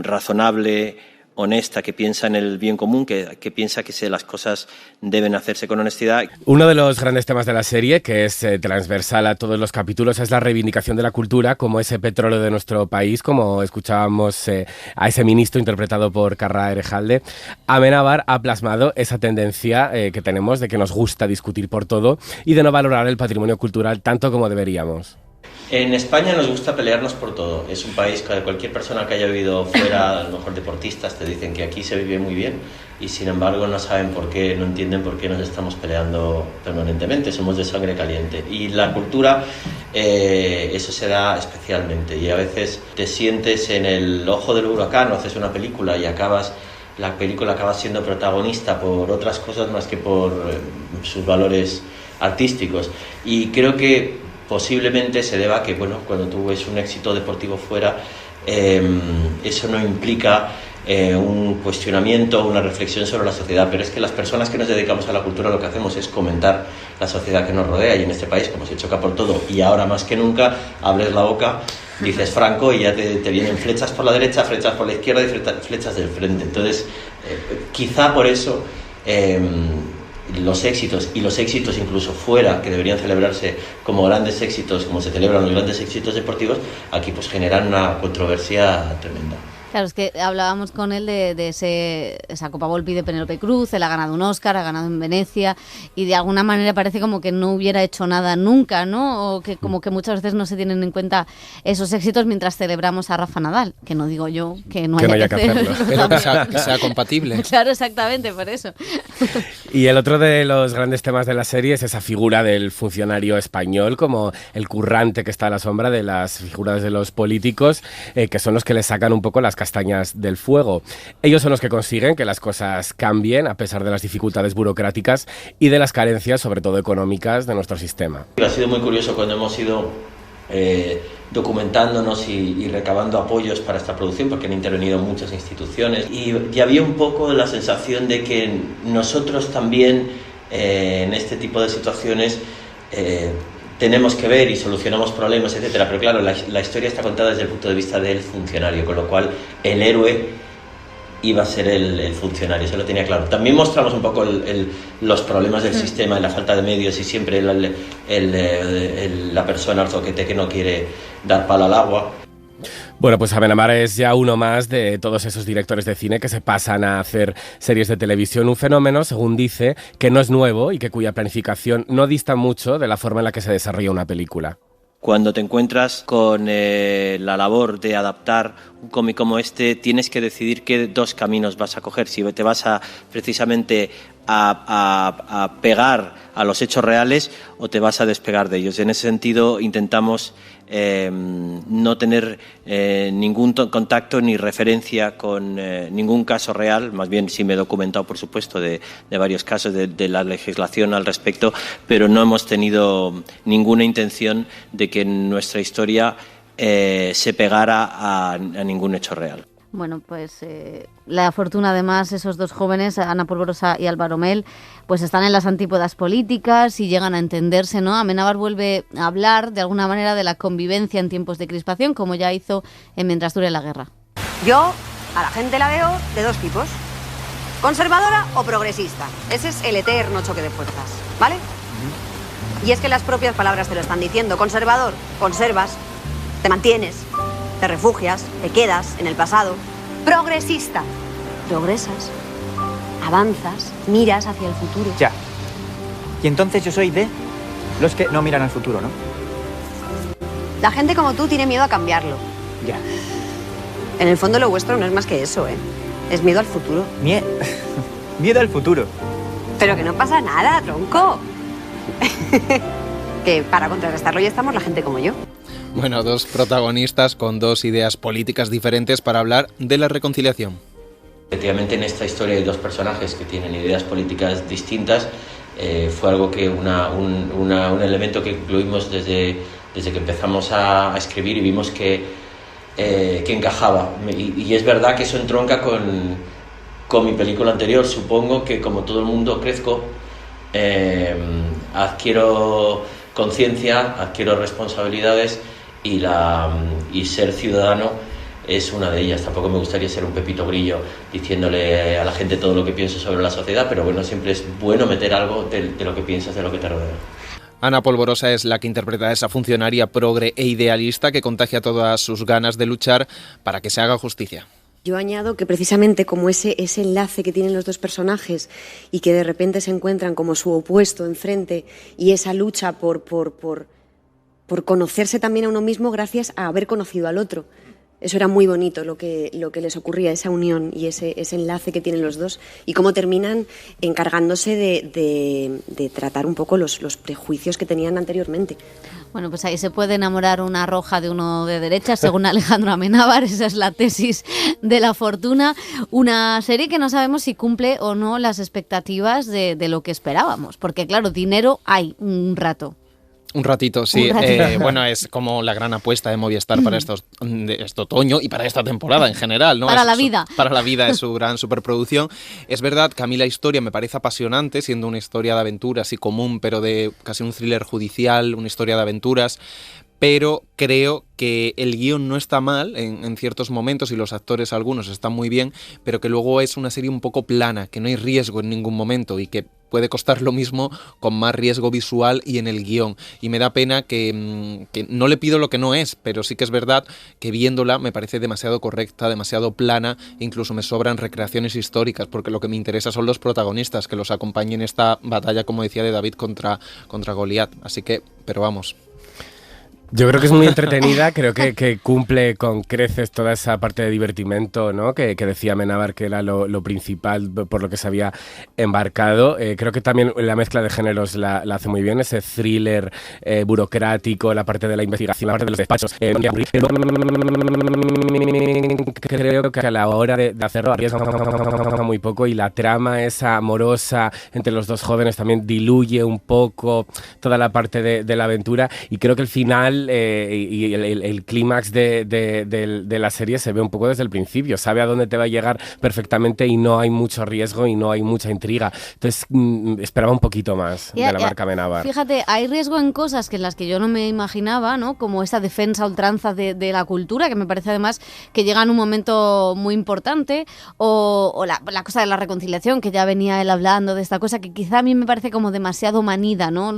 razonable, honesta, que piensa en el bien común, que piensa que las cosas deben hacerse con honestidad. Uno de los grandes temas de la serie, que es transversal a todos los capítulos, es la reivindicación de la cultura como ese petróleo de nuestro país, como escuchábamos a ese ministro interpretado por Carra Erejalde. Amenábar ha plasmado esa tendencia que tenemos de que nos gusta discutir por todo y de no valorar el patrimonio cultural tanto como deberíamos. En España nos gusta pelearnos por todo. Es un país que cualquier persona que haya vivido fuera, a lo mejor deportistas, te dicen que aquí se vive muy bien, y sin embargo no saben por qué, no entienden por qué nos estamos peleando permanentemente. Somos de sangre caliente. Y la cultura, eso se da especialmente. Y a veces te sientes en el ojo del huracán, o haces una película y la película acaba siendo protagonista por otras cosas más que por sus valores artísticos. Y creo que posiblemente se deba a que, bueno, cuando tú ves un éxito deportivo fuera, eso no implica un cuestionamiento, una reflexión sobre la sociedad, pero es que las personas que nos dedicamos a la cultura lo que hacemos es comentar la sociedad que nos rodea, y en este país, como se choca por todo, y ahora más que nunca, abres la boca, dices Franco y ya te vienen flechas por la derecha, flechas por la izquierda y flechas del frente. Entonces, quizá por eso los éxitos incluso fuera, que deberían celebrarse como grandes éxitos, como se celebran los grandes éxitos deportivos, aquí pues generan una controversia tremenda. Claro, es que hablábamos con él de esa Copa Volpi de Penélope Cruz. Él ha ganado un Oscar, ha ganado en Venecia, y de alguna manera parece como que no hubiera hecho nada nunca, ¿no? O que como que muchas veces no se tienen en cuenta esos éxitos mientras celebramos a Rafa Nadal, que no digo yo que no haya que hacerlo. Pero que sea compatible. Claro, exactamente, por eso. Y el otro de los grandes temas de la serie es esa figura del funcionario español, como el currante que está a la sombra de las figuras de los políticos, que son los que le sacan un poco las castañas del fuego. Ellos son los que consiguen que las cosas cambien a pesar de las dificultades burocráticas y de las carencias, sobre todo económicas, de nuestro sistema. Ha sido muy curioso cuando hemos ido documentándonos y recabando apoyos para esta producción, porque han intervenido muchas instituciones, y había un poco la sensación de que nosotros también en este tipo de situaciones tenemos que ver y solucionamos problemas, etcétera. Pero claro, la historia está contada desde el punto de vista del funcionario, con lo cual el héroe iba a ser el funcionario, eso lo tenía claro. También mostramos un poco los problemas del sistema y la falta de medios, y siempre la persona al zoquete que no quiere dar palo al agua. Bueno, pues Amenábar es ya uno más de todos esos directores de cine que se pasan a hacer series de televisión, un fenómeno, según dice, que no es nuevo y que cuya planificación no dista mucho de la forma en la que se desarrolla una película. Cuando te encuentras con la labor de adaptar un cómic como este, tienes que decidir qué dos caminos vas a coger. Si te vas precisamente a pegar a los hechos reales, o te vas a despegar de ellos. En ese sentido, intentamos no tener ningún contacto ni referencia con ningún caso real. Más bien sí me he documentado, por supuesto, de varios casos de la legislación al respecto, pero no hemos tenido ninguna intención de que nuestra historia se pegara a ningún hecho real. Bueno, pues La Fortuna, además, esos dos jóvenes, Ana Polvorosa y Álvaro Mel, pues están en las antípodas políticas y llegan a entenderse, ¿no? Amenábar vuelve a hablar, de alguna manera, de la convivencia en tiempos de crispación, como ya hizo en Mientras dure la guerra. Yo a la gente la veo de dos tipos, conservadora o progresista. Ese es el eterno choque de fuerzas, ¿vale? Y es que las propias palabras te lo están diciendo. Conservador, conservas, te mantienes, te refugias, te quedas en el pasado. Progresista, progresas, avanzas, miras hacia el futuro. Ya. Y entonces yo soy de los que no miran al futuro, ¿no? La gente como tú tiene miedo a cambiarlo. Ya. En el fondo lo vuestro no es más que eso, ¿eh? Es miedo al futuro. Miedo al futuro. Pero que no pasa nada, tronco. Que para contrarrestarlo ya estamos la gente como yo. Bueno, dos protagonistas con dos ideas políticas diferentes para hablar de la reconciliación. Efectivamente, en esta historia hay dos personajes que tienen ideas políticas distintas. Fue algo que un elemento que incluimos desde que empezamos a escribir y vimos que encajaba. Y es verdad que eso entronca con mi película anterior. Supongo que, como todo el mundo, crezco, adquiero conciencia, adquiero responsabilidades y ser ciudadano es una de ellas. Tampoco me gustaría ser un Pepito Grillo diciéndole a la gente todo lo que pienso sobre la sociedad, pero bueno, siempre es bueno meter algo de lo que piensas, de lo que te rodea. Ana Polvorosa es la que interpreta a esa funcionaria progre e idealista que contagia todas sus ganas de luchar para que se haga justicia. Yo añado que precisamente como ese enlace que tienen los dos personajes y que de repente se encuentran como su opuesto enfrente y esa lucha por conocerse también a uno mismo gracias a haber conocido al otro. Eso era muy bonito lo que les ocurría, esa unión y ese enlace que tienen los dos y cómo terminan encargándose de tratar un poco los prejuicios que tenían anteriormente. Bueno, pues ahí se puede enamorar una roja de uno de derecha, según Alejandro Amenábar. Esa es la tesis de La Fortuna. Una serie que no sabemos si cumple o no las expectativas de lo que esperábamos. Porque, claro, dinero hay un rato. Un ratito, sí. Bueno, es como la gran apuesta de Movistar para este otoño y para esta temporada en general, ¿no? Para la vida. Para la vida es su gran superproducción. Es verdad que a mí la historia me parece apasionante, siendo una historia de aventuras y común, pero de casi un thriller judicial, una historia de aventuras. Pero creo que el guión no está mal en ciertos momentos y los actores algunos están muy bien, pero que luego es una serie un poco plana, que no hay riesgo en ningún momento y que puede costar lo mismo con más riesgo visual y en el guión. Y me da pena que no le pido lo que no es, pero sí que es verdad que viéndola me parece demasiado correcta, demasiado plana, incluso me sobran recreaciones históricas, porque lo que me interesa son los protagonistas, que los acompañen en esta batalla, como decía, de David contra Goliat. Así que, pero vamos. Yo creo que es muy entretenida, creo que cumple con creces toda esa parte de divertimento, ¿no? que decía Amenábar que era lo principal por lo que se había embarcado. Creo que también la mezcla de géneros la hace muy bien, ese thriller burocrático, la parte de la investigación, la parte de los despachos. Creo que a la hora de hacerlo arriesga muy poco y la trama esa amorosa entre los dos jóvenes también diluye un poco toda la parte de la aventura y creo que el final y el clímax de la serie se ve un poco desde el principio, sabe a dónde te va a llegar perfectamente y no hay mucho riesgo y no hay mucha intriga. Entonces esperaba un poquito más de la marca Amenábar. Fíjate, hay riesgo en cosas en las que yo no me imaginaba, ¿no? Como esa defensa a ultranza de la cultura, que me parece además que llega en un momento muy importante, o la cosa de la reconciliación, que ya venía él hablando de esta cosa, que quizá a mí me parece como demasiado manida, ¿no?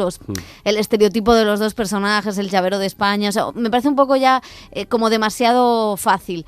El estereotipo de los dos personajes, el llavero de España, o sea, me parece un poco ya como demasiado fácil,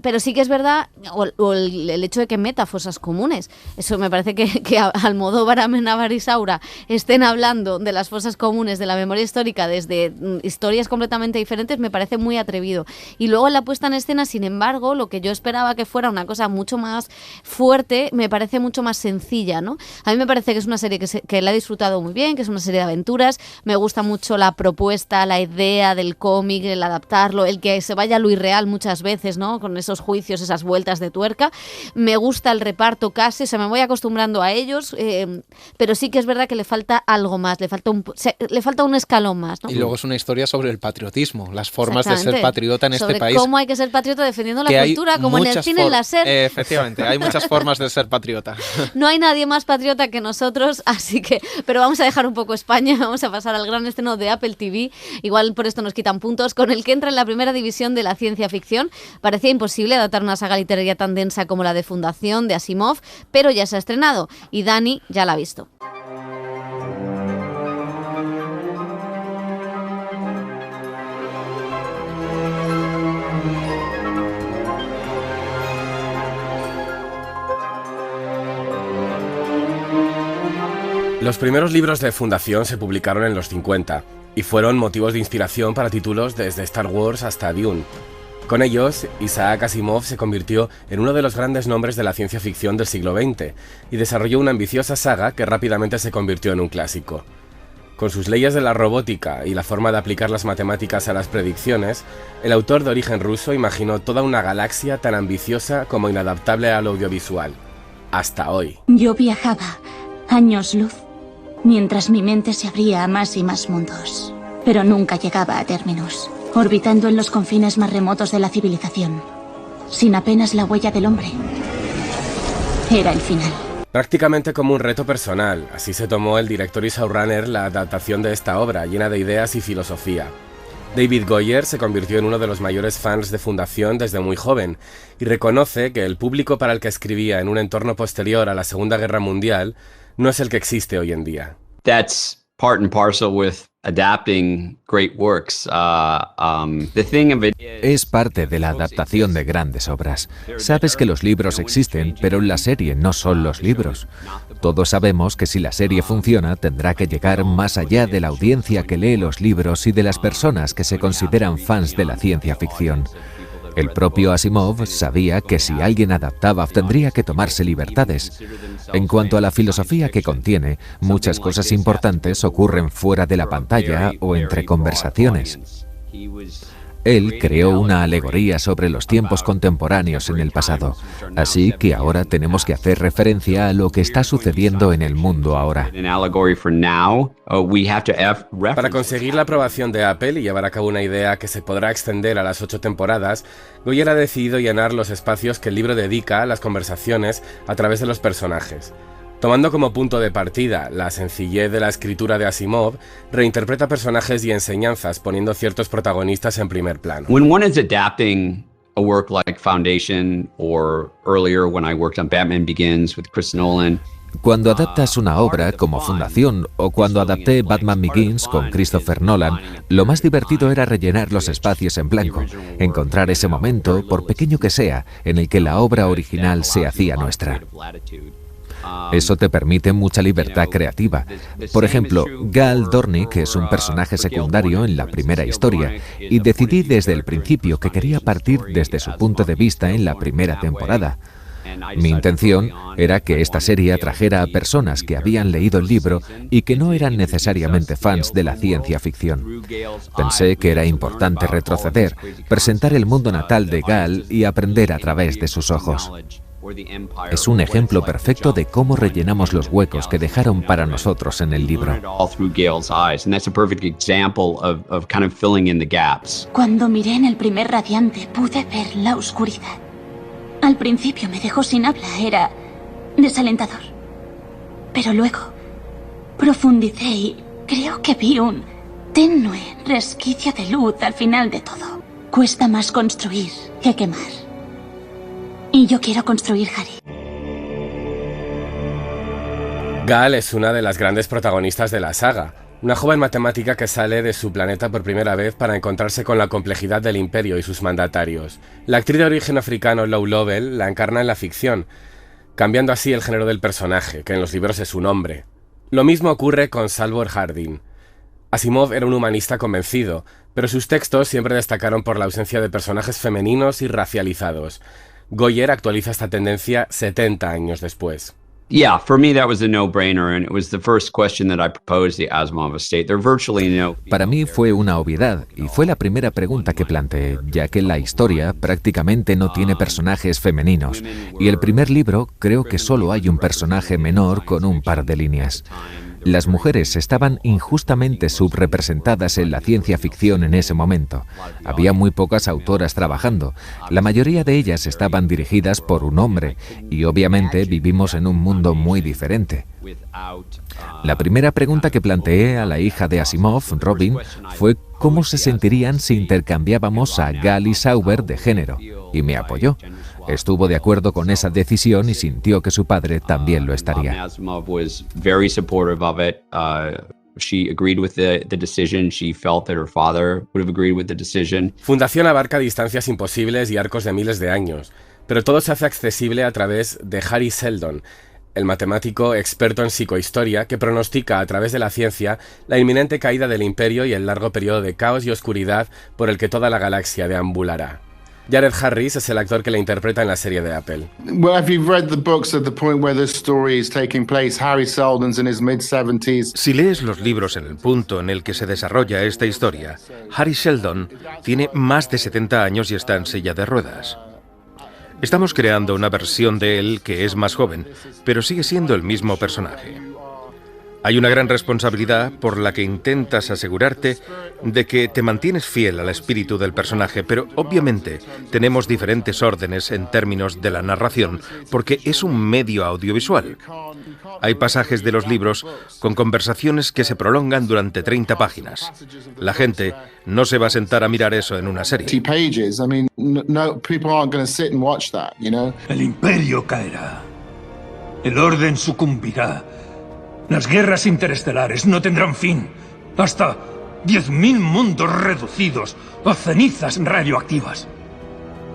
pero sí que es verdad, o el hecho de que meta fosas comunes, eso me parece que Almodóvar, Amenábar y Saura estén hablando de las fosas comunes de la memoria histórica desde historias completamente diferentes, me parece muy atrevido. Y luego en la puesta en escena, sin embargo, lo que yo esperaba que fuera una cosa mucho más fuerte, me parece mucho más sencilla, ¿no? A mí me parece que es una serie que la he disfrutado muy bien, que es una serie de aventuras, me gusta mucho la propuesta, la la idea del cómic, el adaptarlo, el que se vaya a lo irreal muchas veces, ¿no? Con esos juicios, esas vueltas de tuerca. Me gusta el reparto casi, o sea, me voy acostumbrando a ellos, pero sí que es verdad que le falta algo más, le falta un escalón más, ¿no? Y luego es una historia sobre el patriotismo, las formas de ser patriota en sobre este país. Cómo hay que ser patriota defendiendo la cultura, como en el cine, en la SER. Efectivamente, hay muchas formas de ser patriota. No hay nadie más patriota que nosotros, así que... Pero vamos a dejar un poco España, vamos a pasar al gran estreno de Apple TV. Igual por esto nos quitan puntos, con el que entra en la primera división de la ciencia ficción. Parecía imposible adaptar una saga literaria tan densa como la de Fundación, de Asimov, pero ya se ha estrenado y Dani ya la ha visto. Los primeros libros de Fundación se publicaron en los 50 y fueron motivos de inspiración para títulos desde Star Wars hasta Dune. Con ellos, Isaac Asimov se convirtió en uno de los grandes nombres de la ciencia ficción del siglo XX y desarrolló una ambiciosa saga que rápidamente se convirtió en un clásico. Con sus leyes de la robótica y la forma de aplicar las matemáticas a las predicciones, el autor de origen ruso imaginó toda una galaxia tan ambiciosa como inadaptable al audiovisual. Hasta hoy. Yo viajaba años luz, mientras mi mente se abría a más y más mundos, pero nunca llegaba a Terminus, orbitando en los confines más remotos de la civilización, sin apenas la huella del hombre. Era el final. Prácticamente como un reto personal, así se tomó el director y showrunner la adaptación de esta obra, llena de ideas y filosofía. David Goyer se convirtió en uno de los mayores fans de Fundación desde muy joven y reconoce que el público para el que escribía en un entorno posterior a la Segunda Guerra Mundial no es el que existe hoy en día. That's part and parcel with adapting great works. The thing of it es parte de la adaptación de grandes obras. Sabes que los libros existen, pero la serie no son los libros. Todos sabemos que si la serie funciona, tendrá que llegar más allá de la audiencia que lee los libros y de las personas que se consideran fans de la ciencia ficción. El propio Asimov sabía que si alguien adaptaba tendría que tomarse libertades. En cuanto a la filosofía que contiene, muchas cosas importantes ocurren fuera de la pantalla o entre conversaciones. Él creó una alegoría sobre los tiempos contemporáneos en el pasado, así que ahora tenemos que hacer referencia a lo que está sucediendo en el mundo ahora. Para conseguir la aprobación de Apple y llevar a cabo una idea que se podrá extender a las 8 temporadas, Goyer ha decidido llenar los espacios que el libro dedica a las conversaciones a través de los personajes. Tomando como punto de partida la sencillez de la escritura de Asimov, reinterpreta personajes y enseñanzas poniendo ciertos protagonistas en primer plano. When one is adapting a work like Foundation or earlier when I worked on Batman Begins with Chris Nolan, cuando adaptas una obra como Fundación o cuando adapté Batman Begins con Christopher Nolan, lo más divertido era rellenar los espacios en blanco, encontrar ese momento, por pequeño que sea, en el que la obra original se hacía nuestra. Eso te permite mucha libertad creativa. Por ejemplo, Gal Dornick es un personaje secundario en la primera historia y decidí desde el principio que quería partir desde su punto de vista en la primera temporada. Mi intención era que esta serie atrajera a personas que habían leído el libro y que no eran necesariamente fans de la ciencia ficción. Pensé que era importante retroceder, presentar el mundo natal de Gal y aprender a través de sus ojos. Es un ejemplo perfecto de cómo rellenamos los huecos que dejaron para nosotros en el libro. Cuando miré en el primer radiante, pude ver la oscuridad. Al principio me dejó sin habla, era desalentador. Pero luego profundicé y creo que vi un tenue resquicio de luz al final de todo. Cuesta más construir que quemar. Y yo quiero construir, Harry. Gal es una de las grandes protagonistas de la saga. Una joven matemática que sale de su planeta por primera vez para encontrarse con la complejidad del imperio y sus mandatarios. La actriz de origen africano Lou Lovell la encarna en la ficción, cambiando así el género del personaje, que en los libros es un hombre. Lo mismo ocurre con Salvor Hardin. Asimov era un humanista convencido, pero sus textos siempre destacaron por la ausencia de personajes femeninos y racializados. Goyer actualiza esta tendencia 70 años después. Yeah, for me that was a no-brainer, and it was the first question that I proposed the Asimov estate. There are virtually no... Para mí fue una obviedad y fue la primera pregunta que planteé, ya que la historia prácticamente no tiene personajes femeninos y el primer libro creo que solo hay un personaje menor con un par de líneas. Las mujeres estaban injustamente subrepresentadas en la ciencia ficción en ese momento. Había muy pocas autoras trabajando. La mayoría de ellas estaban dirigidas por un hombre y obviamente vivimos en un mundo muy diferente. La primera pregunta que planteé a la hija de Asimov, Robin, fue cómo se sentirían si intercambiábamos a Gal y Sauber de género, y me apoyó. Estuvo de acuerdo con esa decisión y sintió que su padre también lo estaría. Asimov was very supportive of it. She agreed with the decision. She felt that her father would have agreed with the decision. Fundación abarca distancias imposibles y arcos de miles de años, pero todo se hace accesible a través de Hari Seldon, el matemático experto en psicohistoria que pronostica a través de la ciencia la inminente caída del Imperio y el largo periodo de caos y oscuridad por el que toda la galaxia deambulará. Jared Harris es el actor que la interpreta en la serie de Apple. Well, if you've read the books at the point where this story is taking place, Hari Seldon's in his mid-70s. Si lees los libros en el punto en el que se desarrolla esta historia, Hari Seldon tiene más de 70 años y está en silla de ruedas. Estamos creando una versión de él que es más joven, pero sigue siendo el mismo personaje. Hay una gran responsabilidad por la que intentas asegurarte de que te mantienes fiel al espíritu del personaje, pero obviamente tenemos diferentes órdenes en términos de la narración, porque es un medio audiovisual. Hay pasajes de los libros con conversaciones que se prolongan durante 30 páginas. La gente no se va a sentar a mirar eso en una serie. El imperio caerá. El orden sucumbirá. Las guerras interestelares no tendrán fin. Hasta 10.000 mundos reducidos a cenizas radioactivas.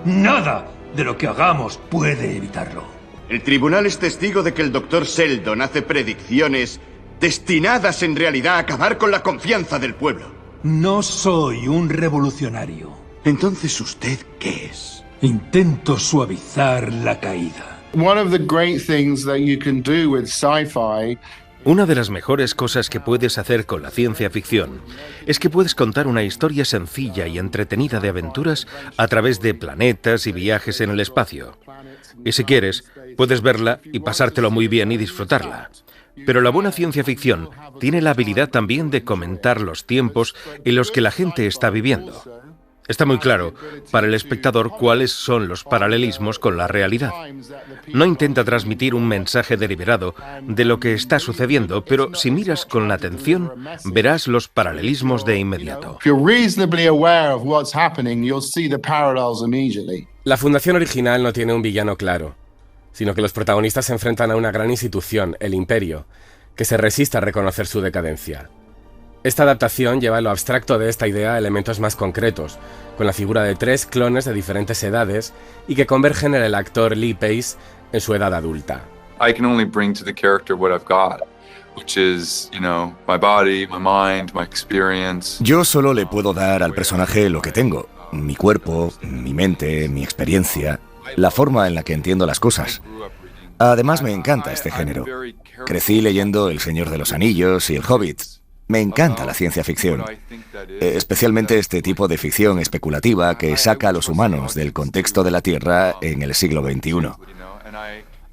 Nada de lo que hagamos puede evitarlo. El tribunal es testigo de que el Dr. Seldon hace predicciones destinadas en realidad a acabar con la confianza del pueblo. No soy un revolucionario. Entonces, ¿usted qué es? Intento suavizar la caída. One of the great things that you can do with sci-fi. Una de las mejores cosas que puedes hacer con la ciencia ficción es que puedes contar una historia sencilla y entretenida de aventuras a través de planetas y viajes en el espacio. Y si quieres, puedes verla y pasártelo muy bien y disfrutarla. Pero la buena ciencia ficción tiene la habilidad también de comentar los tiempos en los que la gente está viviendo. Está muy claro para el espectador cuáles son los paralelismos con la realidad. No intenta transmitir un mensaje deliberado de lo que está sucediendo, pero si miras con atención, verás los paralelismos de inmediato. La fundación original no tiene un villano claro, sino que los protagonistas se enfrentan a una gran institución, el Imperio, que se resiste a reconocer su decadencia. Esta adaptación lleva lo abstracto de esta idea a elementos más concretos, con la figura de 3 clones de diferentes edades y que convergen en el actor Lee Pace en su edad adulta. I can only bring to the character what I've got, which is, my body, my mind, my experience. Yo solo le puedo dar al personaje lo que tengo, mi cuerpo, mi mente, mi experiencia, la forma en la que entiendo las cosas. Además me encanta este género. Crecí leyendo El Señor de los Anillos y El Hobbit. Me encanta la ciencia ficción, especialmente este tipo de ficción especulativa que saca a los humanos del contexto de la Tierra en el siglo XXI.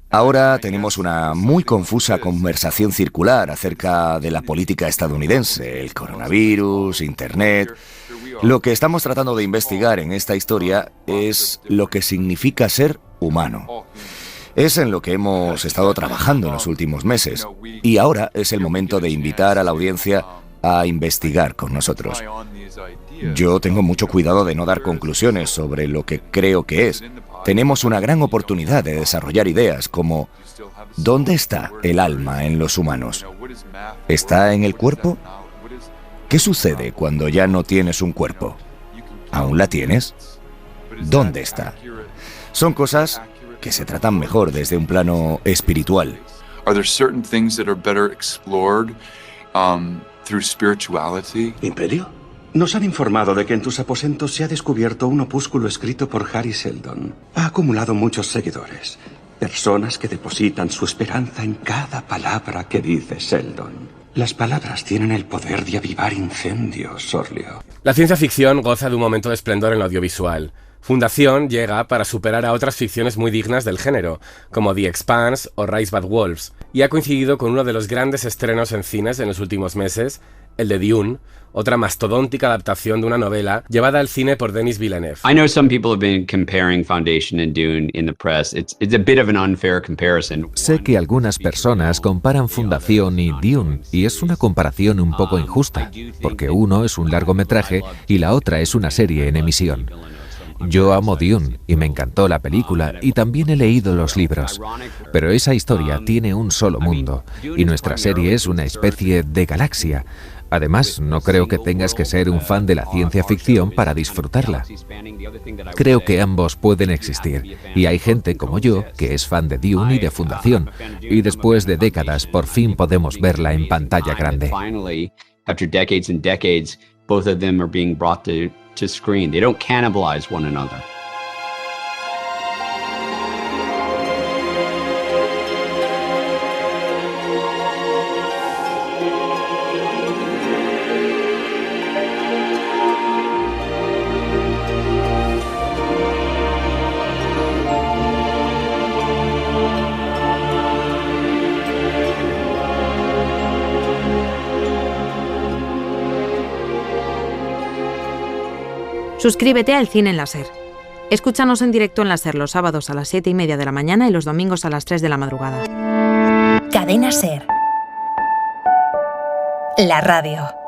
Ahora tenemos una muy confusa conversación circular acerca de la política estadounidense, el coronavirus, Internet. Lo que estamos tratando de investigar en esta historia es lo que significa ser humano. Es en lo que hemos estado trabajando en los últimos meses, y ahora es el momento de invitar a la audiencia a investigar con nosotros. Yo tengo mucho cuidado de no dar conclusiones sobre lo que creo que es. Tenemos una gran oportunidad de desarrollar ideas como ¿dónde está el alma en los humanos? ¿Está en el cuerpo? ¿Qué sucede cuando ya no tienes un cuerpo? ¿Aún la tienes? ¿Dónde está? Son cosas que se tratan mejor desde un plano espiritual. Are there certain things that are better explored through spirituality? ¿Imperio? Nos han informado de que en tus aposentos se ha descubierto un opúsculo escrito por Hari Seldon. Ha acumulado muchos seguidores. Personas que depositan su esperanza en cada palabra que dice Sheldon. Las palabras tienen el poder de avivar incendios, Sorlio. La ciencia ficción goza de un momento de esplendor en lo audiovisual. Fundación llega para superar a otras ficciones muy dignas del género, como The Expanse o Rise Bad Wolves, y ha coincidido con uno de los grandes estrenos en cines en los últimos meses, el de Dune, otra mastodóntica adaptación de una novela llevada al cine por Denis Villeneuve. I know some people have been comparing Foundation and Dune in the press. It's a bit of an unfair comparison. Sé que algunas personas comparan Fundación y Dune, y es una comparación un poco injusta, porque uno es un largometraje y la otra es una serie en emisión. Yo amo Dune y me encantó la película y también he leído los libros, pero esa historia tiene un solo mundo y nuestra serie es una especie de galaxia. Además, no creo que tengas que ser un fan de la ciencia ficción para disfrutarla. Creo que ambos pueden existir, y hay gente como yo que es fan de Dune y de Fundación, y después de décadas por fin podemos verla en pantalla grande. After decades and decades, both of them are being brought to screen. They don't cannibalize one another. Suscríbete a El Cine en la SER. Escúchanos en directo en la SER los sábados a las 7:30 de la mañana y los domingos a las 3 de la madrugada. Cadena SER. La radio.